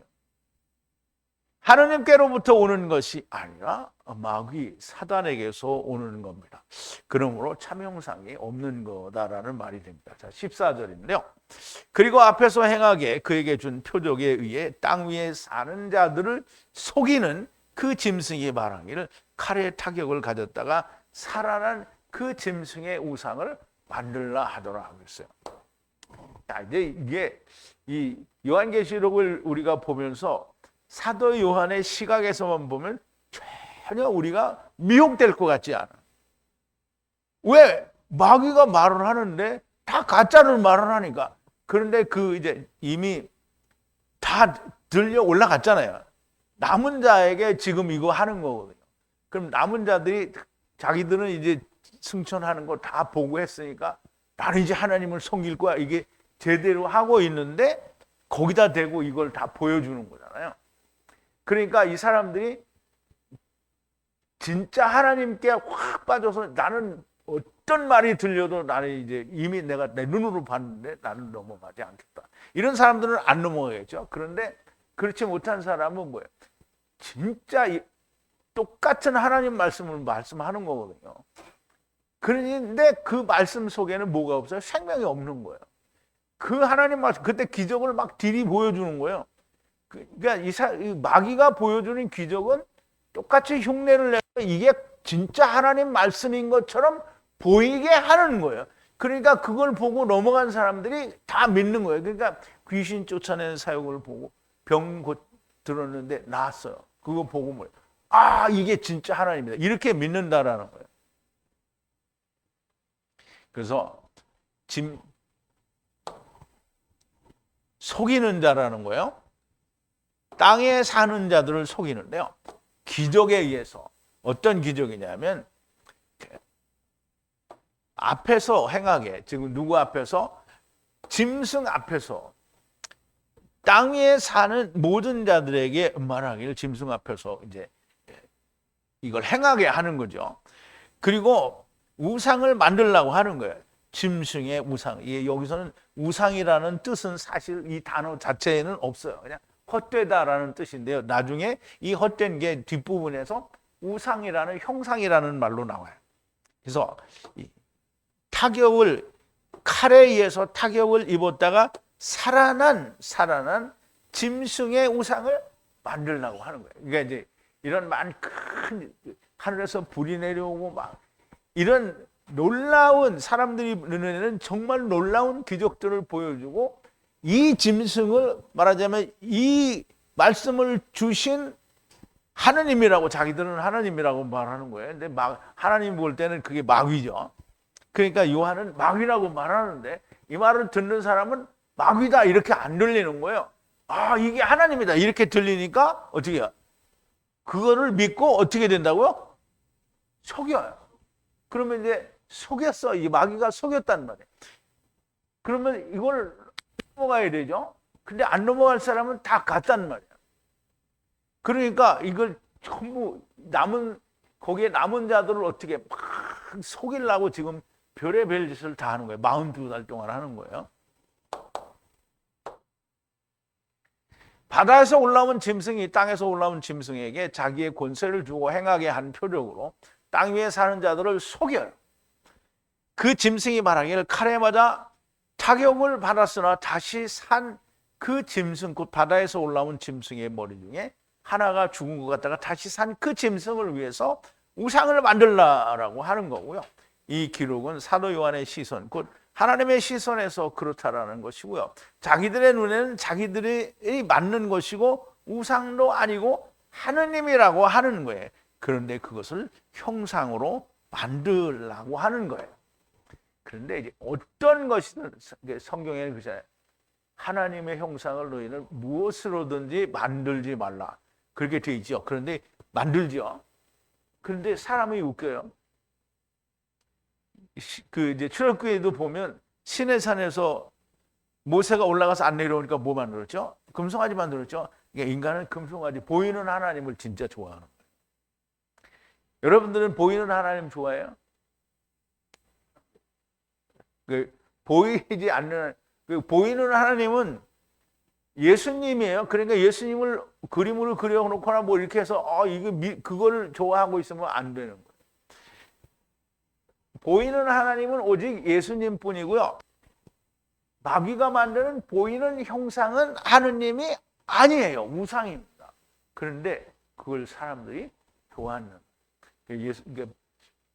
하느님께로부터 오는 것이 아니라 마귀 사단에게서 오는 겁니다. 그러므로 참 형상이 없는 거다라는 말이 됩니다. 자, 14절인데요. 그리고 앞에서 행하게 그에게 준 표적에 의해 땅 위에 사는 자들을 속이는 그 짐승이 말하기를 칼의 타격을 가졌다가 살아난 그 짐승의 우상을 만들라 하더라 그랬어요. 자, 이제 이게 이 요한계시록을 우리가 보면서 사도 요한의 시각에서만 보면 전혀 우리가 미혹될 것 같지 않아. 왜? 마귀가 말을 하는데 다 가짜를 말을 하니까. 그런데 그 이제 이미 다 들려 올라갔잖아요. 남은 자에게 지금 이거 하는 거거든요. 그럼 남은 자들이 자기들은 이제 승천하는 거 다 보고 했으니까 나는 이제 하나님을 섬길 거야. 이게 제대로 하고 있는데 거기다 대고 이걸 다 보여주는 거잖아요. 그러니까 이 사람들이 진짜 하나님께 확 빠져서 나는 어떤 말이 들려도 나는 이제 이미 내가 내 눈으로 봤는데 나는 넘어가지 않겠다. 이런 사람들은 안 넘어가겠죠. 그런데 그렇지 못한 사람은 뭐예요? 진짜 똑같은 하나님 말씀을 말씀하는 거거든요. 그런데 그 말씀 속에는 뭐가 없어요? 생명이 없는 거예요. 그 하나님 말씀, 그때 기적을 막 들이 보여주는 거예요. 그러니까 이 마귀가 보여주는 기적은 똑같이 흉내를 내서 이게 진짜 하나님 말씀인 것처럼 보이게 하는 거예요. 그러니까 그걸 보고 넘어간 사람들이 다 믿는 거예요. 그러니까 귀신 쫓아내는 사역을 보고 병 곧 들었는데 나았어요. 그거 보고 뭐예요? 아, 이게 진짜 하나님이다. 이렇게 믿는다라는 거예요. 그래서 속이는 자라는 거예요. 땅에 사는 자들을 속이는데요. 기적에 의해서 어떤 기적이냐면 앞에서 행하게, 지금 누구 앞에서? 짐승 앞에서 땅 위에 사는 모든 자들에게 말하기를 짐승 앞에서 이제 이걸 행하게 하는 거죠. 그리고 우상을 만들려고 하는 거예요. 짐승의 우상. 여기서는 우상이라는 뜻은 사실 이 단어 자체에는 없어요. 그냥 헛되다라는 뜻인데요. 나중에 이 헛된 게 뒷부분에서 우상이라는 형상이라는 말로 나와요. 그래서 타격을 칼에 의해서 타격을 입었다가 살아난 짐승의 우상을 만들려고 하는 거예요. 그러니까 이제 이런 큰 하늘에서 불이 내려오고 막 이런 놀라운, 사람들이 눈에는 정말 놀라운 기적들을 보여주고 이 짐승을 말하자면 이 말씀을 주신 하나님이라고, 자기들은 하나님이라고 말하는 거예요. 근데 하나님 볼 때는 그게 마귀죠. 그러니까 요한은 마귀라고 말하는데 이 말을 듣는 사람은 마귀다 이렇게 안 들리는 거예요. 아, 이게 하나님이다 이렇게 들리니까 어떻게 해요? 그거를 믿고 어떻게 된다고요? 속여요. 그러면 이제 속였어. 이 마귀가 속였단 말이에요. 그러면 이걸 넘어가야 되죠. 근데 안 넘어갈 사람은 다 갔단 말이에요. 그러니까 이걸 전부 거기에 남은 자들을 어떻게 막 속이려고 지금 별의별 짓을 다 하는 거예요. 42달 동안 하는 거예요. 바다에서 올라온 짐승이 땅에서 올라온 짐승에게 자기의 권세를 주고 행하게 한 표적으로 땅 위에 사는 자들을 속여요. 그 짐승이 말하기를 칼에 맞아 타격을 받았으나 다시 산 그 짐승, 곧 바다에서 올라온 짐승의 머리 중에 하나가 죽은 것 같다가 다시 산 그 짐승을 위해서 우상을 만들라라고 하는 거고요. 이 기록은 사도 요한의 시선, 곧 하나님의 시선에서 그렇다라는 것이고요. 자기들의 눈에는 자기들이 맞는 것이고 우상도 아니고 하느님이라고 하는 거예요. 그런데 그것을 형상으로 만들라고 하는 거예요. 그런데 이제 어떤 것이든 성경에는 그렇잖아요. 하나님의 형상을 너희는 무엇으로든지 만들지 말라. 그렇게 되어 있죠. 그런데 만들죠. 그런데 사람이 웃겨요. 그 이제 출애굽기에도 보면 시내산에서 모세가 올라가서 안 내려오니까 뭐 만들었죠? 금송아지 만들었죠. 그러니까 인간은 금송아지, 보이는 하나님을 진짜 좋아하는 거예요. 여러분들은 보이는 하나님 좋아해요? 보이지 않는, 보이는 하나님은 예수님이에요. 그러니까 예수님을 그림으로 그려놓거나 뭐 이렇게 해서 그걸 좋아하고 있으면 안 되는 거예요. 보이는 하나님은 오직 예수님뿐이고요. 마귀가 만드는 보이는 형상은 하느님이 아니에요. 우상입니다. 그런데 그걸 사람들이 좋아하는.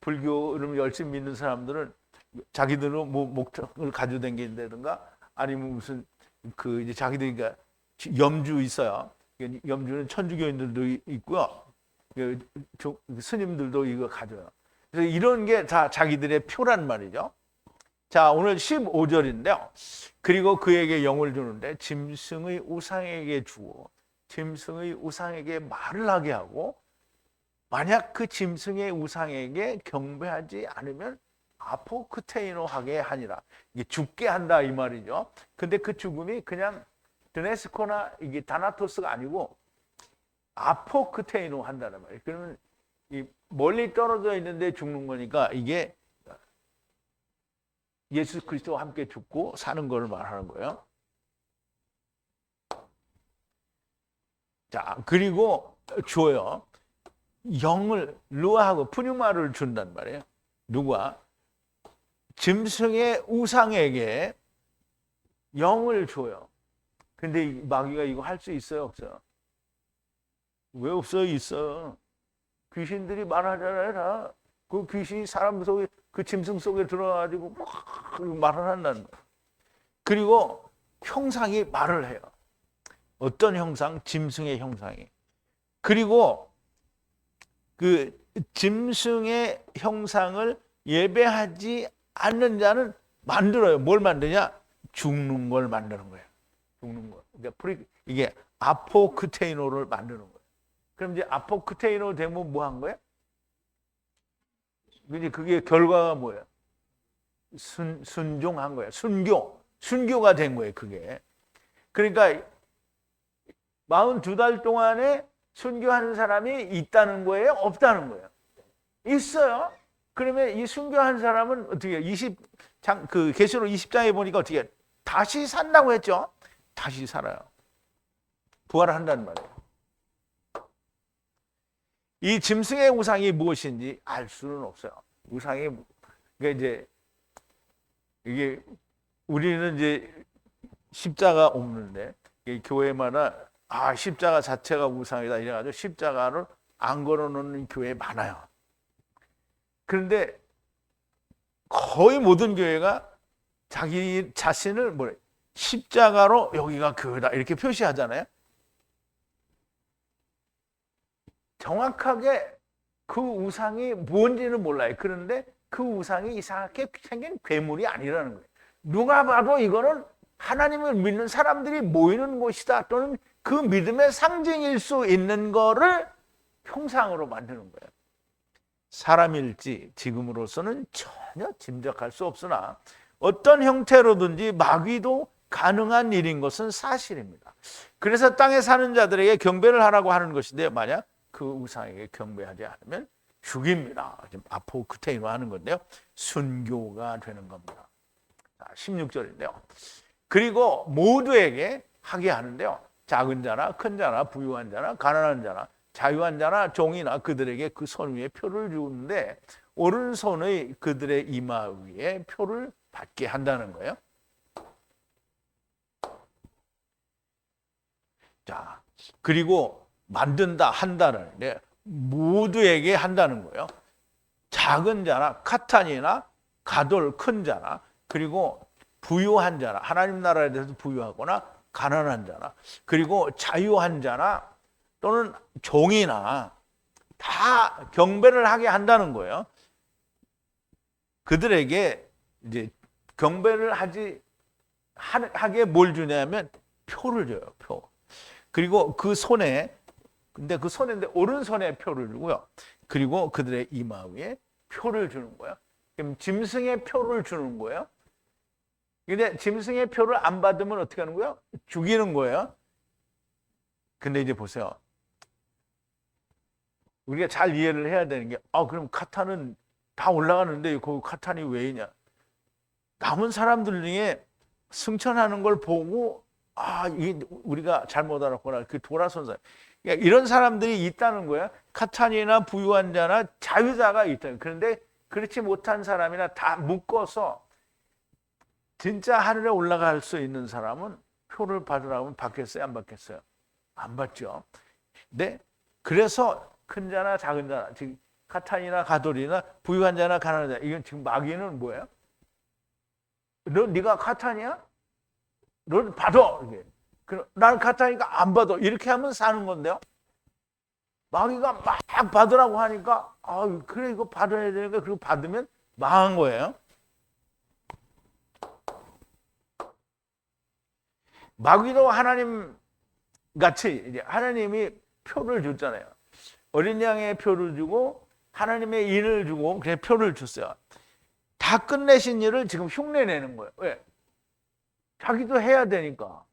불교를 열심히 믿는 사람들은 자기들은 뭐 목적을 가지고 다닌다든가 아니면 무슨 이제 자기들이 염주 있어요. 염주는 천주교인들도 있고요. 스님들도 이거 가져요. 그래서 이런 게 다 자기들의 표란 말이죠. 자, 오늘 15절인데요. 그리고 그에게 영을 주는데 짐승의 우상에게 주어 짐승의 우상에게 말을 하게 하고 만약 그 짐승의 우상에게 경배하지 않으면 아포크테이노하게 하니라. 이게 죽게 한다 이 말이죠. 근데 그 죽음이 그냥 드네스코나 이게 다나토스가 아니고 아포크테이노 한다는 말이에요. 그러면 이 멀리 떨어져 있는데 죽는 거니까 이게 예수 그리스도와 함께 죽고 사는 걸 말하는 거예요. 자, 그리고 줘요. 영을 루아하고 푸뉴마를 준단 말이에요. 누가? 짐승의 우상에게 영을 줘요. 근데 마귀가 이거 할 수 있어요, 없어요? 왜 없어요? 있어요. 귀신들이 말하잖아요. 그 귀신이 사람 속에, 그 짐승 속에 들어가가지고 막 말을 한다는 거예요. 그리고 형상이 말을 해요. 어떤 형상? 짐승의 형상이. 그리고 그 짐승의 형상을 예배하지 않는 자는 만들어요. 뭘 만드냐? 죽는 걸 만드는 거예요. 죽는 거. 그러니까 이게 아포크테이노를 만드는 거예요. 그럼 이제 아포크테이노 되면 뭐 한 거예요? 그게 결과가 뭐예요? 순종한 거예요. 순교가 된 거예요. 그게. 그러니까 42달 동안에 순교하는 사람이 있다는 거예요? 없다는 거예요? 있어요. 그러면 이 순교한 사람은 어떻게 계시록 20장에 보니까 어떻게 다시 산다고 했죠? 다시 살아요. 부활을 한다는 말이에요. 이 짐승의 우상이 무엇인지 알 수는 없어요. 우상이 그러니까 이제 이게 우리는 이제 십자가 없는데 교회마다 십자가 자체가 우상이다 이래가지고 십자가를 안 걸어놓는 교회 많아요. 그런데 거의 모든 교회가 자기 자신을 십자가로 여기가 교회다 이렇게 표시하잖아요. 정확하게 그 우상이 뭔지는 몰라요. 그런데 그 우상이 이상하게 생긴 괴물이 아니라는 거예요. 누가 봐도 이거는 하나님을 믿는 사람들이 모이는 곳이다 또는 그 믿음의 상징일 수 있는 거를 형상으로 만드는 거예요. 사람일지 지금으로서는 전혀 짐작할 수 없으나 어떤 형태로든지 마귀도 가능한 일인 것은 사실입니다. 그래서 땅에 사는 자들에게 경배를 하라고 하는 것인데 만약 그 우상에게 경배하지 않으면 죽입니다. 지금 아포크테이노 하는 건데요. 순교가 되는 겁니다. 16절인데요. 그리고 모두에게 하게 하는데요. 작은 자나 큰 자나 부유한 자나 가난한 자나 자유한 자나 종이나 그들에게 그 손 위에 표를 주는데 오른손의 그들의 이마 위에 표를 받게 한다는 거예요. 그리고 만든다, 한다는 게 모두에게 한다는 거예요. 작은 자나 카탄이나 가돌, 큰 자나, 그리고 부유한 자나, 하나님 나라에 대해서 부유하거나 가난한 자나, 그리고 자유한 자나 또는 종이나 다 경배를 하게 한다는 거예요. 그들에게 이제 경배를 하게 뭘 주냐면 표를 줘요, 표. 그리고 그 손에, 근데 그 손인데 오른손에 표를 주고요. 그리고 그들의 이마 위에 표를 주는 거예요. 그럼 짐승의 표를 주는 거예요. 근데 짐승의 표를 안 받으면 어떻게 하는 거예요? 죽이는 거예요. 근데 이제 보세요. 우리가 잘 이해를 해야 되는 게, 그럼 카탄은 다 올라가는데 그 카탄이 왜 있냐? 남은 사람들 중에 승천하는 걸 보고, 이게 우리가 잘못 알았구나. 그 돌아선 사람. 그러니까 이런 사람들이 있다는 거야. 카탄이나 부유한 자나 자유자가 있다. 그런데 그렇지 못한 사람이나 다 묶어서 진짜 하늘에 올라갈 수 있는 사람은 표를 받으라면 받겠어요? 안 받겠어요? 안 받죠. 네? 그래서 큰 자나 작은 자나, 지금 카탄이나 가돌이나 부유한 자나 가난한 자, 이건 지금 마귀는 뭐예요? 네가 카탄이야? 넌 받아. 이게. 나는 카탄이니까 안 받아. 이렇게 하면 사는 건데요. 마귀가 막 받으라고 하니까 그래 이거 받아야 되니까 그리고 받으면 망한 거예요. 마귀도 하나님 같이 이제 하나님이 표를 줬잖아요. 어린 양의 표를 주고 하나님의 인을 주고 그냥 표를 줬어요. 다 끝내신 일을 지금 흉내내는 거예요. 왜? 자기도 해야 되니까.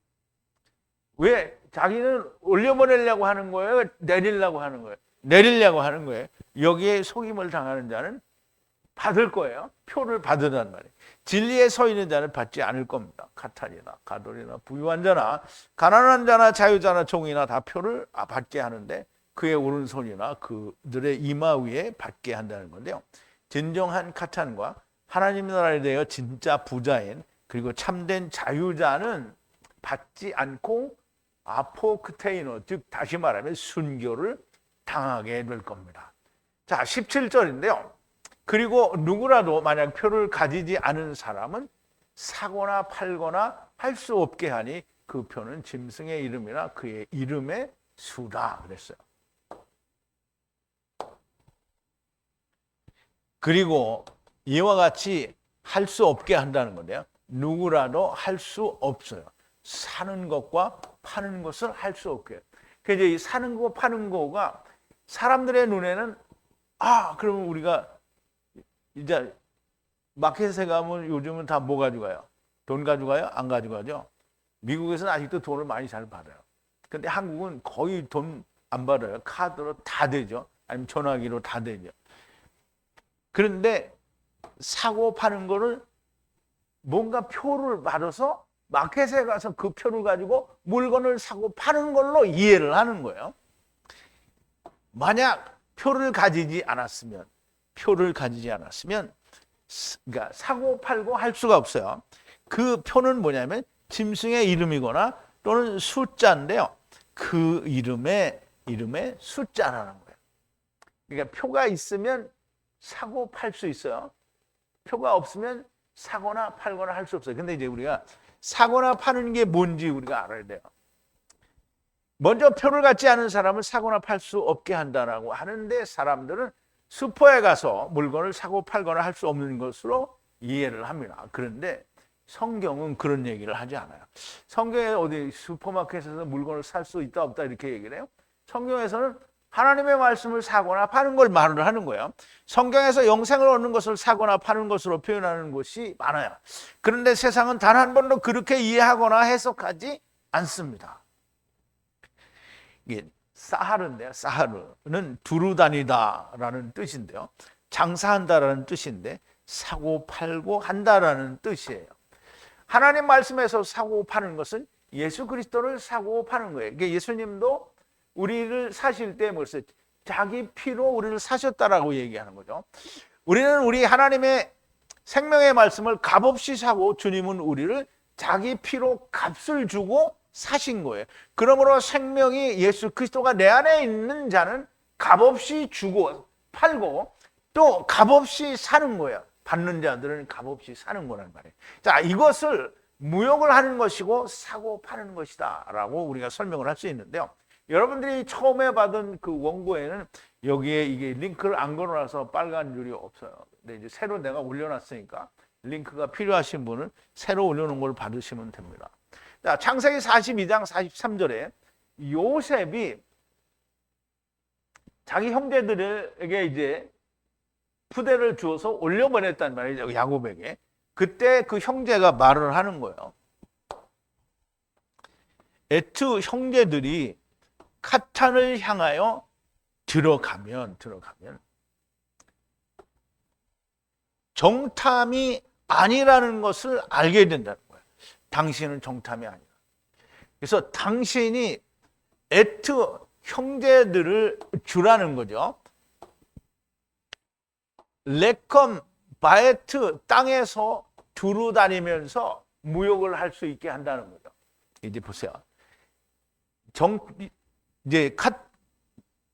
왜? 자기는 올려보내려고 하는 거예요? 내리려고 하는 거예요? 내리려고 하는 거예요. 여기에 속임을 당하는 자는 받을 거예요. 표를 받으란 말이에요. 진리에 서 있는 자는 받지 않을 겁니다. 카탄이나 가돌이나 부유한 자나 가난한 자나 자유자나 종이나 다 표를 받게 하는데 그의 오른손이나 그들의 이마 위에 받게 한다는 건데요. 진정한 카탄과 하나님 나라에 대해 진짜 부자인 그리고 참된 자유자는 받지 않고 아포크테이노, 즉 다시 말하면 순교를 당하게 될 겁니다. 자, 17절인데요. 그리고 누구라도 만약 표를 가지지 않은 사람은 사거나 팔거나 할 수 없게 하니 그 표는 짐승의 이름이나 그의 이름의 수다 그랬어요. 그리고 이와 같이 할 수 없게 한다는 건데요. 누구라도 할 수 없어요. 사는 것과 파는 것을 할 수 없게. 그래서 이 사는 거 파는 거가 사람들의 눈에는 그러면 우리가 이제 마켓에 가면 요즘은 다 뭐 가져가요? 돈 가져가요? 안 가져가죠? 미국에서는 아직도 돈을 많이 잘 받아요. 근데 한국은 거의 돈 안 받아요. 카드로 다 되죠. 아니면 전화기로 다 되죠. 그런데 사고 파는 거를 뭔가 표를 받아서 마켓에 가서 그 표를 가지고 물건을 사고 파는 걸로 이해를 하는 거예요. 만약 표를 가지지 않았으면 그러니까 사고 팔고 할 수가 없어요. 그 표는 뭐냐면 짐승의 이름이거나 또는 숫자인데요. 그 이름의 숫자라는 거예요. 그러니까 표가 있으면 사고 팔 수 있어요. 표가 없으면 사거나 팔거나 할 수 없어요. 근데 이제 우리가 사거나 파는 게 뭔지 우리가 알아야 돼요. 먼저 표를 갖지 않은 사람은 사거나 팔 수 없게 한다라고 하는데 사람들은 슈퍼에 가서 물건을 사고 팔거나 할 수 없는 것으로 이해를 합니다. 그런데 성경은 그런 얘기를 하지 않아요. 성경에 어디 슈퍼마켓에서 물건을 살 수 있다 없다 이렇게 얘기를 해요. 성경에서는 하나님의 말씀을 사거나 파는 걸 말을 하는 거예요. 성경에서 영생을 얻는 것을 사거나 파는 것으로 표현하는 것이 많아요. 그런데 세상은 단 한 번도 그렇게 이해하거나 해석하지 않습니다. 이게 사하르인데요. 사하르는 두루 다니다라는 뜻인데요. 장사한다라는 뜻인데 사고 팔고 한다라는 뜻이에요. 하나님 말씀에서 사고 파는 것은 예수 그리스도를 사고 파는 거예요. 그러니까 예수님도 우리를 사실 때 뭐였어요? 자기 피로 우리를 사셨다라고 얘기하는 거죠. 우리는 우리 하나님의 생명의 말씀을 값없이 사고 주님은 우리를 자기 피로 값을 주고 사신 거예요. 그러므로 생명이 예수 그리스도가 내 안에 있는 자는 값없이 주고 팔고 또 값없이 사는 거예요. 받는 자들은 값없이 사는 거란 말이에요. 자, 이것을 무역을 하는 것이고 사고 파는 것이다 라고 우리가 설명을 할 수 있는데요. 여러분들이 처음에 받은 그 원고에는 여기에 이게 링크를 안 걸어놔서 빨간 줄이 없어요. 근데 이제 새로 내가 올려놨으니까 링크가 필요하신 분은 새로 올려놓은 걸 받으시면 됩니다. 자, 창세기 42장 43절에 요셉이 자기 형제들에게 이제 푸대를 주어서 올려보냈단 말이죠. 야곱에게. 그때 그 형제가 말을 하는 거예요. 에트 형제들이 카탄을 향하여 들어가면 정탐이 아니라는 것을 알게 된다는 거예요. 당신은 정탐이 아니라. 그래서 당신이 에트 형제들을 주라는 거죠. 레컴 바에트 땅에서 두루 다니면서 무역을 할 수 있게 한다는 거죠. 이제 보세요. 이제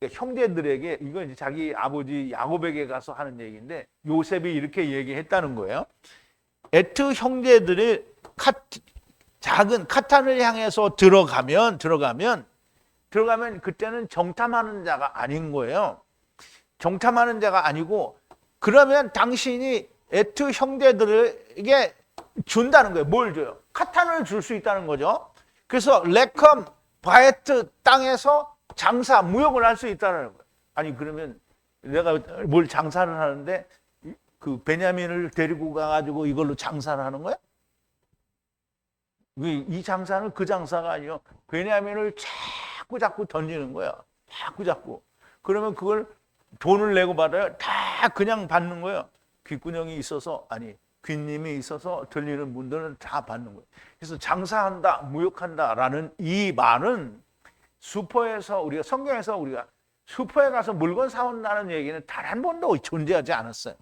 형제들에게 이건 이제 자기 아버지 야곱에게 가서 하는 얘기인데 요셉이 이렇게 얘기했다는 거예요. 에트 형제들이 작은 카탄을 향해서 들어가면 그때는 정탐하는 자가 아닌 거예요. 정탐하는 자가 아니고 그러면 당신이 에트 형제들에게 준다는 거예요. 뭘 줘요? 카탄을 줄 수 있다는 거죠. 그래서 레컴 바에트 땅에서 장사, 무역을 할 수 있다는 거예요. 아니 그러면 내가 뭘 장사를 하는데 그 베냐민을 데리고 가가지고 이걸로 장사를 하는 거야? 이 장사는 그 장사가 아니요. 베냐민을 자꾸 던지는 거야. 자꾸. 그러면 그걸 돈을 내고 받아요? 다 그냥 받는 거예요. 귓구녕이 있어서, 아니 귓님이 있어서 들리는 분들은 다 받는 거예요. 그래서 장사한다, 무역한다라는 이 말은 슈퍼에서 우리가 성경에서 우리가 슈퍼에 가서 물건 사온다는 얘기는 단 한 번도 존재하지 않았어요.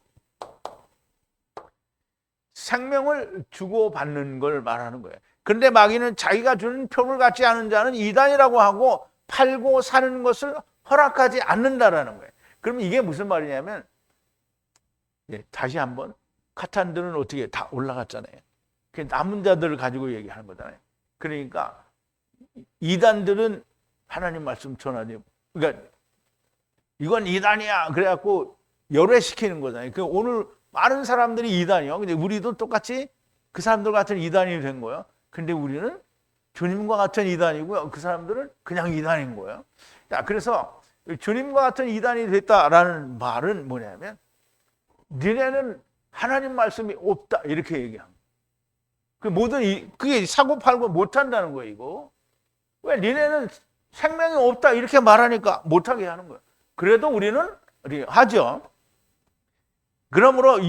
생명을 주고 받는 걸 말하는 거예요. 그런데 마귀는 자기가 주는 표를 갖지 않은 자는 이단이라고 하고 팔고 사는 것을 허락하지 않는다라는 거예요. 그럼 이게 무슨 말이냐면 다시 한번 카탄들은 어떻게 다 올라갔잖아요. 남은 자들을 가지고 얘기하는 거잖아요. 그러니까 이단들은 하나님 말씀 전하지. 그러니까 이건 이단이야. 그래갖고 열애시키는 거잖아요. 오늘 많은 사람들이 이단이요. 근데 우리도 똑같이 그 사람들 같은 이단이 된 거예요. 근데 우리는 주님과 같은 이단이고요. 그 사람들은 그냥 이단인 거예요. 자, 그래서 주님과 같은 이단이 됐다라는 말은 뭐냐면 니네는 하나님 말씀이 없다 이렇게 얘기합니다. 그게 사고 팔고 못한다는 거예요. 이거 왜 니네는 생명이 없다 이렇게 말하니까 못하게 하는 거예요. 그래도 우리는 하죠. 그러므로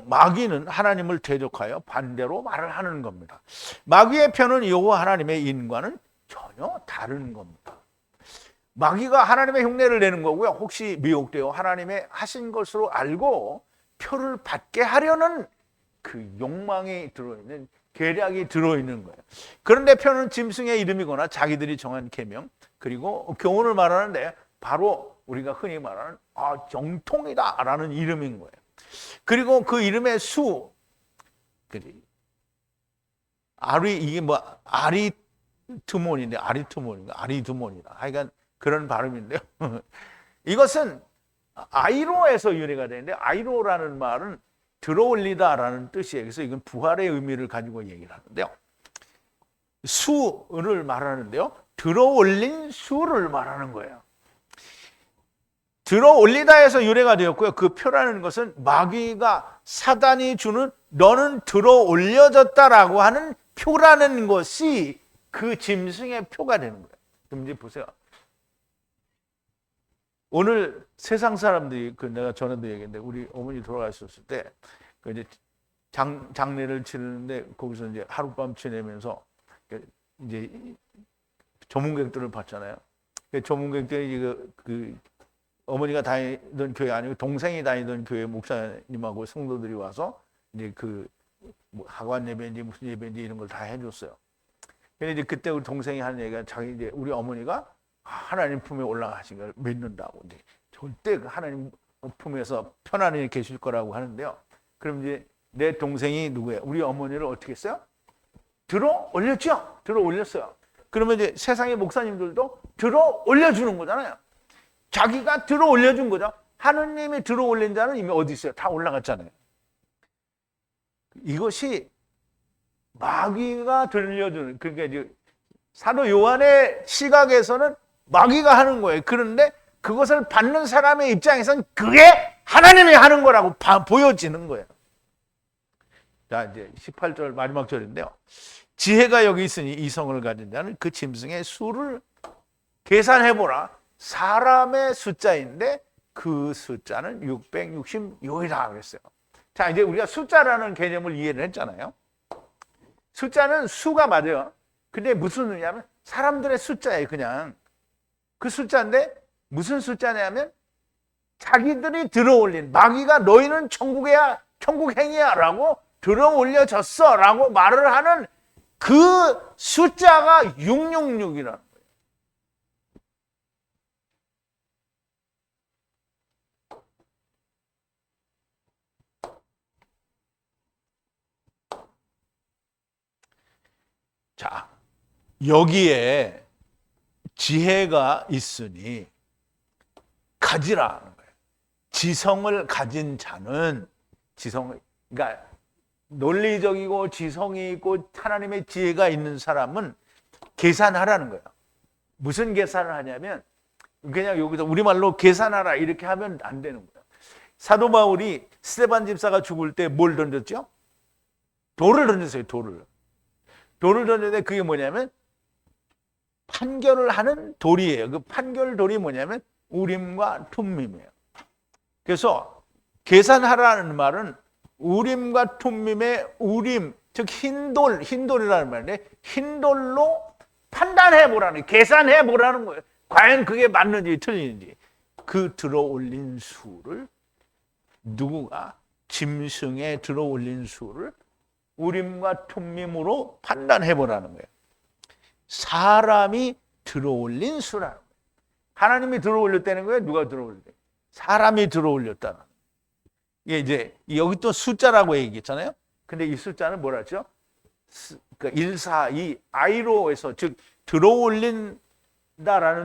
마귀는 하나님을 대적하여 반대로 말을 하는 겁니다. 마귀의 편은 여호와 하나님의 인과는 전혀 다른 겁니다. 마귀가 하나님의 흉내를 내는 거고요. 혹시 미혹되어 하나님의 하신 것으로 알고 표를 받게 하려는 그 욕망이 들어있는 계략이 들어있는 거예요. 그런데 표는 짐승의 이름이거나 자기들이 정한 계명 그리고 교훈을 말하는데 바로 우리가 흔히 말하는 정통이다라는 이름인 거예요. 그리고 그 이름의 수, 이게 아리투몬이다. 하여간 그런 발음인데요. 이것은 아이로에서 유래가 되는데 아이로라는 말은 들어올리다라는 뜻이에요. 그래서 이건 부활의 의미를 가지고 얘기를 하는데요. 수를 말하는데요. 들어올린 수를 말하는 거예요. 들어올리다에서 유래가 되었고요. 그 표라는 것은 마귀가 사단이 주는 너는 들어올려졌다라고 하는 표라는 것이 그 짐승의 표가 되는 거예요. 그럼 이제 보세요. 오늘 세상 사람들이 내가 전에도 얘기했는데 우리 어머니 돌아가셨을 때 이제 장례를 치르는데 거기서 이제 하룻밤 지내면서 이제 조문객들을 봤잖아요. 조문객들이 그 어머니가 다니던 교회 아니고 동생이 다니던 교회 목사님하고 성도들이 와서 이제 뭐 하관 예배인지 무슨 예배인지 이런 걸 다 해줬어요. 근데 이제 그때 우리 동생이 하는 얘기가 자기 이제 우리 어머니가 하나님 품에 올라가신 걸 믿는다고 이제 절대 하나님 품에서 편안히 계실 거라고 하는데요. 그럼 이제 내 동생이 누구예요? 우리 어머니를 어떻게 했어요? 들어 올렸죠? 들어 올렸어요. 그러면 이제 세상의 목사님들도 들어 올려주는 거잖아요. 자기가 들어 올려준 거죠. 하느님이 들어 올린 자는 이미 어디 있어요? 다 올라갔잖아요. 이것이 마귀가 들려주는, 그러니까 이제 사도 요한의 시각에서는 마귀가 하는 거예요. 그런데 그것을 받는 사람의 입장에서는 그게 하나님이 하는 거라고 보여지는 거예요. 자, 이제 18절 마지막 절인데요. 지혜가 여기 있으니 이성을 가진 자는 그 짐승의 수를 계산해보라. 사람의 숫자인데 그 숫자는 666이다 그랬어요. 자, 이제 우리가 숫자라는 개념을 이해를 했잖아요. 숫자는 수가 맞아요. 근데 무슨 의미냐면 사람들의 숫자예요. 그냥 그 숫자인데 무슨 숫자냐면 자기들이 들어올린, 마귀가 너희는 천국이야, 천국행이야 라고 들어올려졌어 라고 말을 하는 그 숫자가 666이라는 거예요. 자, 여기에 지혜가 있으니 가지라는 거예요. 지성을 가진 자는 그러니까 논리적이고 지성이 있고 하나님의 지혜가 있는 사람은 계산하라는 거예요. 무슨 계산을 하냐면 그냥 여기서 우리말로 계산하라 이렇게 하면 안 되는 거예요. 사도 바울이 스데반 집사가 죽을 때 뭘 던졌죠? 돌을 던졌어요. 돌을 던졌는데 그게 뭐냐면 판결을 하는 돌이에요. 그 판결 돌이 뭐냐면 우림과 툼밈이에요. 그래서 계산하라는 말은 우림과 툼밈의 우림, 즉 흰돌이라는 말인데 흰돌로 판단해보라는, 계산해보라는 거예요. 과연 그게 맞는지 틀리는지. 그 들어올린 수를 누구가 짐승에 들어올린 수를 우림과 툼밈으로 판단해보라는 거예요. 사람이 들어올린 수라는 거예요. 하나님이 들어올렸다는 거예요? 누가 들어올렸대요? 사람이 들어올렸다는 거예요. 이게 이제 여기 또 숫자라고 얘기했잖아요. 근데 이 숫자는 뭐라 했죠? 그러니까 142 아이로에서 즉 들어올린다라는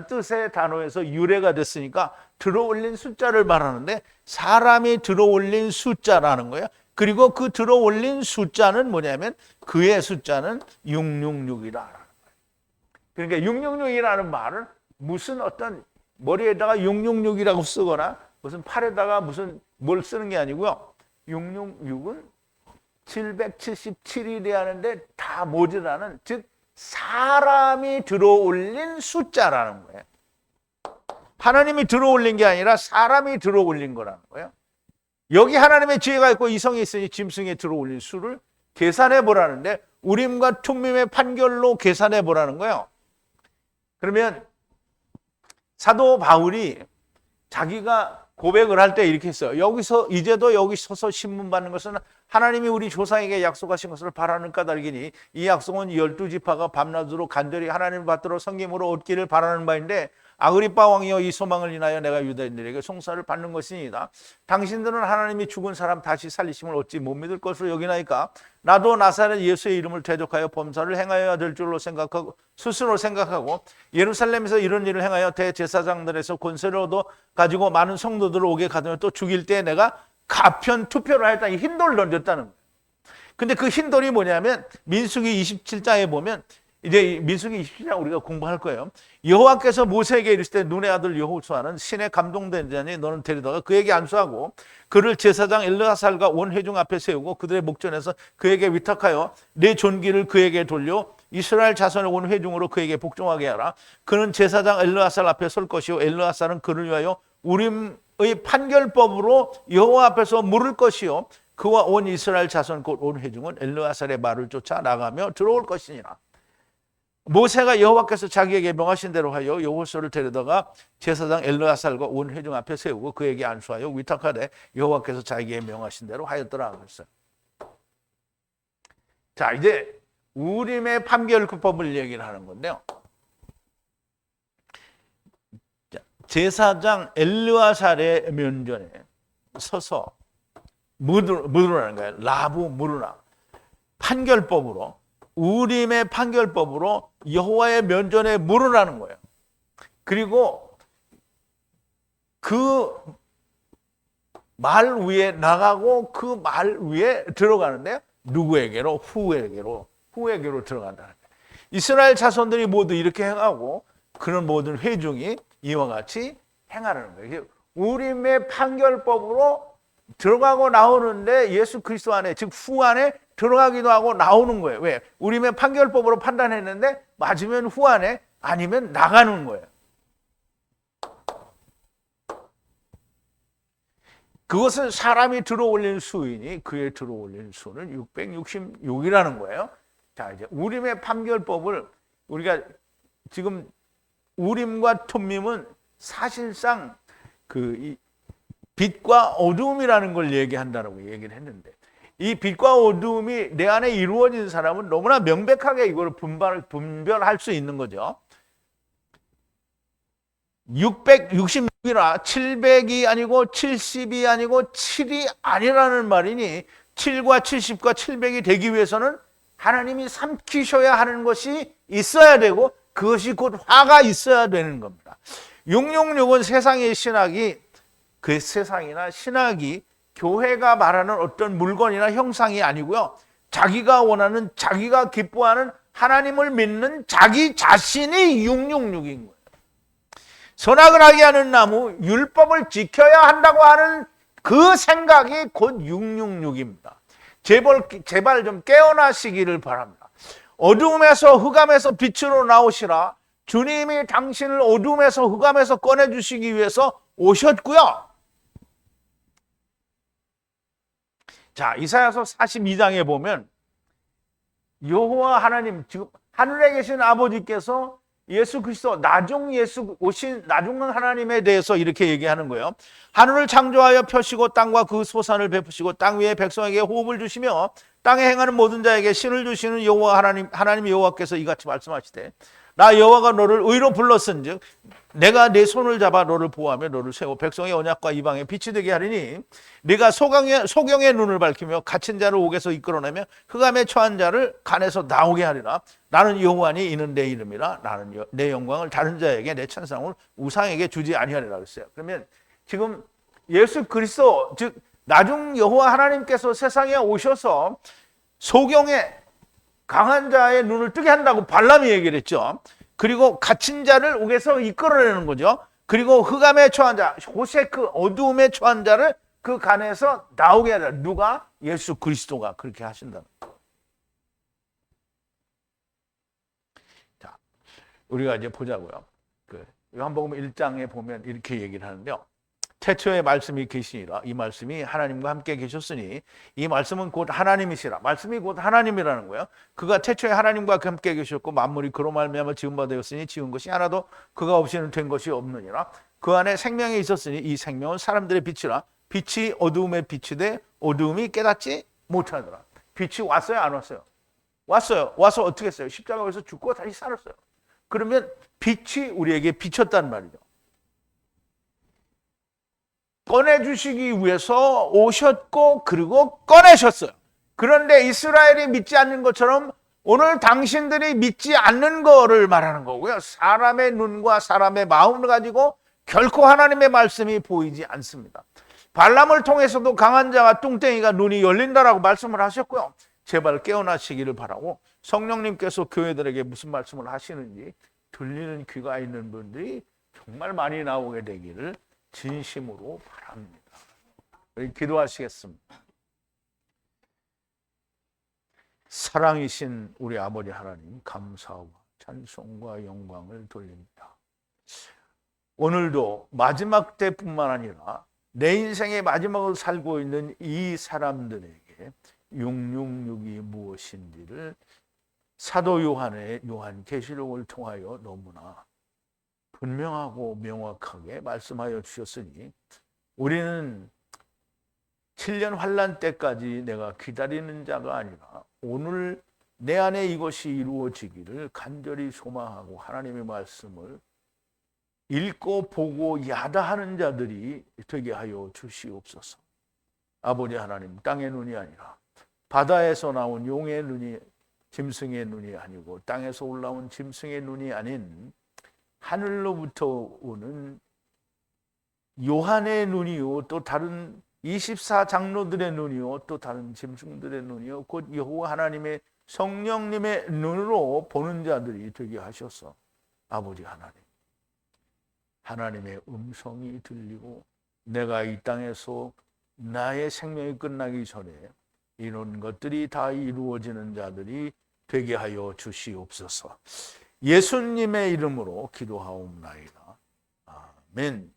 뜻의 단어에서 유래가 됐으니까 들어올린 숫자를 말하는데 사람이 들어올린 숫자라는 거예요. 그리고 그 들어올린 숫자는 뭐냐면 그의 숫자는 666이라는 거예요. 그러니까 666이라는 말은 무슨 어떤 머리에다가 666이라고 쓰거나 무슨 팔에다가 무슨 뭘 쓰는 게 아니고요. 666은 777일이 하는데 다 모자라는, 즉 사람이 들어올린 숫자라는 거예요. 하나님이 들어올린 게 아니라 사람이 들어올린 거라는 거예요. 여기 하나님의 지혜가 있고 이성이 있으니 짐승에 들어올린 수를 계산해 보라는데 우림과 툼밈의 판결로 계산해 보라는 거예요. 그러면 사도 바울이 자기가 고백을 할 때 이렇게 했어요. 여기서 이제도 여기 서서 신문 받는 것은 하나님이 우리 조상에게 약속하신 것을 바라는 까닭이니 이 약속은 12지파가 밤낮으로 간절히 하나님을 받들어 섬김으로 얻기를 바라는 바인데 아그리빠 왕이여 이 소망을 인하여 내가 유다인들에게 송사를 받는 것이니이다. 당신들은 하나님이 죽은 사람 다시 살리심을 어찌 못 믿을 것으로 여기나이까. 나도 나사렛 예수의 이름을 대적하여 범사를 행하여야 될 줄로 생각하고 스스로 생각하고 예루살렘에서 이런 일을 행하여 대제사장들에서 권세를 얻어 가지고 많은 성도들을 오게 가두며 또 죽일 때 내가 가편 투표를 하였다. 이 흰돌을 던졌다는 거예요. 근데 그 흰돌이 뭐냐면 민수기 27장에 보면 이제 민수기 27장 우리가 공부할 거예요. 여호와께서 모세에게 이르실 때 눈의 아들 여호수아는 신에 감동된 자니 너는 데려다가 그에게 안수하고 그를 제사장 엘르아살과 온 회중 앞에 세우고 그들의 목전에서 그에게 위탁하여 내 존귀를 그에게 돌려 이스라엘 자손의 온 회중으로 그에게 복종하게 하라. 그는 제사장 엘르아살 앞에 설 것이요 엘르아살은 그를 위하여 우림의 판결법으로 여호와 앞에서 물을 것이요 그와 온 이스라엘 자손 곧 온 회중은 엘르아살의 말을 쫓아 나가며 들어올 것이니라. 모세가 여호와께서 자기에게 명하신 대로 하여 여호수아를 데려다가 제사장 엘르아살과 온 회중 앞에 세우고 그에게 안수하여 위탁하되 여호와께서 자기에게 명하신 대로 하였더라 그랬어요. 자, 이제 우림의 판결법을 얘기를 하는 건데요. 제사장 엘르아살의 면전에 서서 물으라는 거예요. 라부 물으라. 판결법으로, 우림의 판결법으로 여호와의 면전에 물으라는 거예요. 그리고 그 말 위에 나가고 그 말 위에 들어가는데요. 누구에게로? 후에게로 들어간다는 거예요. 이스라엘 자손들이 모두 이렇게 행하고 그런 모든 회중이 이와 같이 행하라는 거예요. 우림의 판결법으로 들어가고 나오는데 예수 그리스도 안에, 즉 후 안에 들어가기도 하고 나오는 거예요. 왜? 우림의 판결법으로 판단했는데 맞으면 후 안에, 아니면 나가는 거예요. 그것은 사람이 들어올린 수이니 그의 들어올린 수는 666이라는 거예요. 자, 이제 우림의 판결법을 우리가 지금 우림과 툼밈은 사실상 그 빛과 어두움이라는 걸 얘기한다라고 얘기를 했는데, 이 빛과 어두움이 내 안에 이루어진 사람은 너무나 명백하게 이걸 분별할 수 있는 거죠. 666이나 700이 아니고 70이 아니고 7이 아니라는 말이니 7과 70과 700이 되기 위해서는 하나님이 삼키셔야 하는 것이 있어야 되고 그것이 곧 화가 있어야 되는 겁니다. 666은 세상의 신학이, 그 세상이나 신학이 교회가 말하는 어떤 물건이나 형상이 아니고요. 자기가 원하는, 자기가 기뻐하는 하나님을 믿는 자기 자신이 666인 거예요. 선악을 하게 하는 나무, 율법을 지켜야 한다고 하는 그 생각이 곧 666입니다. 제발 좀 깨어나시기를 바랍니다. 어두움에서 흑암에서 빛으로 나오시라. 주님이 당신을 어두움에서 흑암에서 꺼내주시기 위해서 오셨고요. 자, 이사야서 42장에 보면 여호와 하나님, 지금 하늘에 계신 아버지께서 예수 그리스도, 오신 나중 하나님에 대해서 이렇게 얘기하는 거예요. 하늘을 창조하여 펴시고 땅과 그 소산을 베푸시고 땅 위에 백성에게 호흡을 주시며 땅에 행하는 모든 자에게 신을 주시는 여호와 하나님 여호와께서 이같이 말씀하시되, 나 여호와가 너를 의로 불렀은즉 내가 내 손을 잡아 너를 보호하며 너를 세워 백성의 언약과 이방의 빛이 되게 하리니, 네가 소경의 눈을 밝히며 갇힌 자를 옥에서 이끌어내며 흑암에 처한 자를 간에서 나오게 하리라. 나는 여호와니 이는 내 이름이라. 나는 내 영광을 다른 자에게, 내 찬송을 우상에게 주지 아니하리라 그랬어요. 그러면 지금 예수 그리스도, 즉 나중 여호와 하나님께서 세상에 오셔서 소경의 강한 자의 눈을 뜨게 한다고 발람이 얘기를 했죠. 그리고 갇힌 자를 옥에서 이끌어내는 거죠. 그리고 흑암에 처한 자, 호세크, 어두움에 처한 자를 그 간에서 나오게 하라. 누가? 예수 그리스도가 그렇게 하신다. 자, 우리가 이제 보자고요. 요한복음 1장에 보면 이렇게 얘기를 하는데요. 태초에 말씀이 계시니라. 이 말씀이 하나님과 함께 계셨으니 이 말씀은 곧 하나님이시라. 말씀이 곧 하나님이라는 거예요. 그가 태초에 하나님과 함께 계셨고 만물이 그로 말미암아 지은 바 되었으니 지은 것이 하나도 그가 없이는 된 것이 없느니라. 그 안에 생명이 있었으니 이 생명은 사람들의 빛이라. 빛이 어두움에 비치되 어두움이 깨닫지 못하더라. 빛이 왔어요, 안 왔어요? 왔어요. 와서 어떻게 했어요? 십자가에서 죽고 다시 살았어요. 그러면 빛이 우리에게 비쳤단 말이죠. 꺼내주시기 위해서 오셨고 그리고 꺼내셨어요. 그런데 이스라엘이 믿지 않는 것처럼 오늘 당신들이 믿지 않는 거를 말하는 거고요. 사람의 눈과 사람의 마음을 가지고 결코 하나님의 말씀이 보이지 않습니다. 발람을 통해서도 강한 자와 뚱땡이가 눈이 열린다라고 말씀을 하셨고요. 제발 깨어나시기를 바라고, 성령님께서 교회들에게 무슨 말씀을 하시는지 들리는 귀가 있는 분들이 정말 많이 나오게 되기를 진심으로 바랍니다. 우리 기도하시겠습니다. 사랑이신 우리 아버지 하나님, 감사와 찬송과 영광을 돌립니다. 오늘도 마지막 때뿐만 아니라 내 인생의 마지막을 살고 있는 이 사람들에게 666이 무엇인지를 사도 요한의 요한계시록을 통하여 너무나 분명하고 명확하게 말씀하여 주셨으니 우리는 7년 환난 때까지 내가 기다리는 자가 아니라 오늘 내 안에 이것이 이루어지기를 간절히 소망하고 하나님의 말씀을 읽고 보고 야다하는 자들이 되게 하여 주시옵소서. 아버지 하나님, 땅의 눈이 아니라 바다에서 나온 용의 눈이, 짐승의 눈이 아니고 땅에서 올라온 짐승의 눈이 아닌 하늘로부터 오는 요한의 눈이요, 또 다른 24장로들의 눈이요, 또 다른 짐승들의 눈이요, 곧 여호와 하나님의 성령님의 눈으로 보는 자들이 되게 하셔서 아버지 하나님, 하나님의 음성이 들리고 내가 이 땅에서 나의 생명이 끝나기 전에 이런 것들이 다 이루어지는 자들이 되게 하여 주시옵소서. 예수님의 이름으로 기도하옵나이다. 아멘.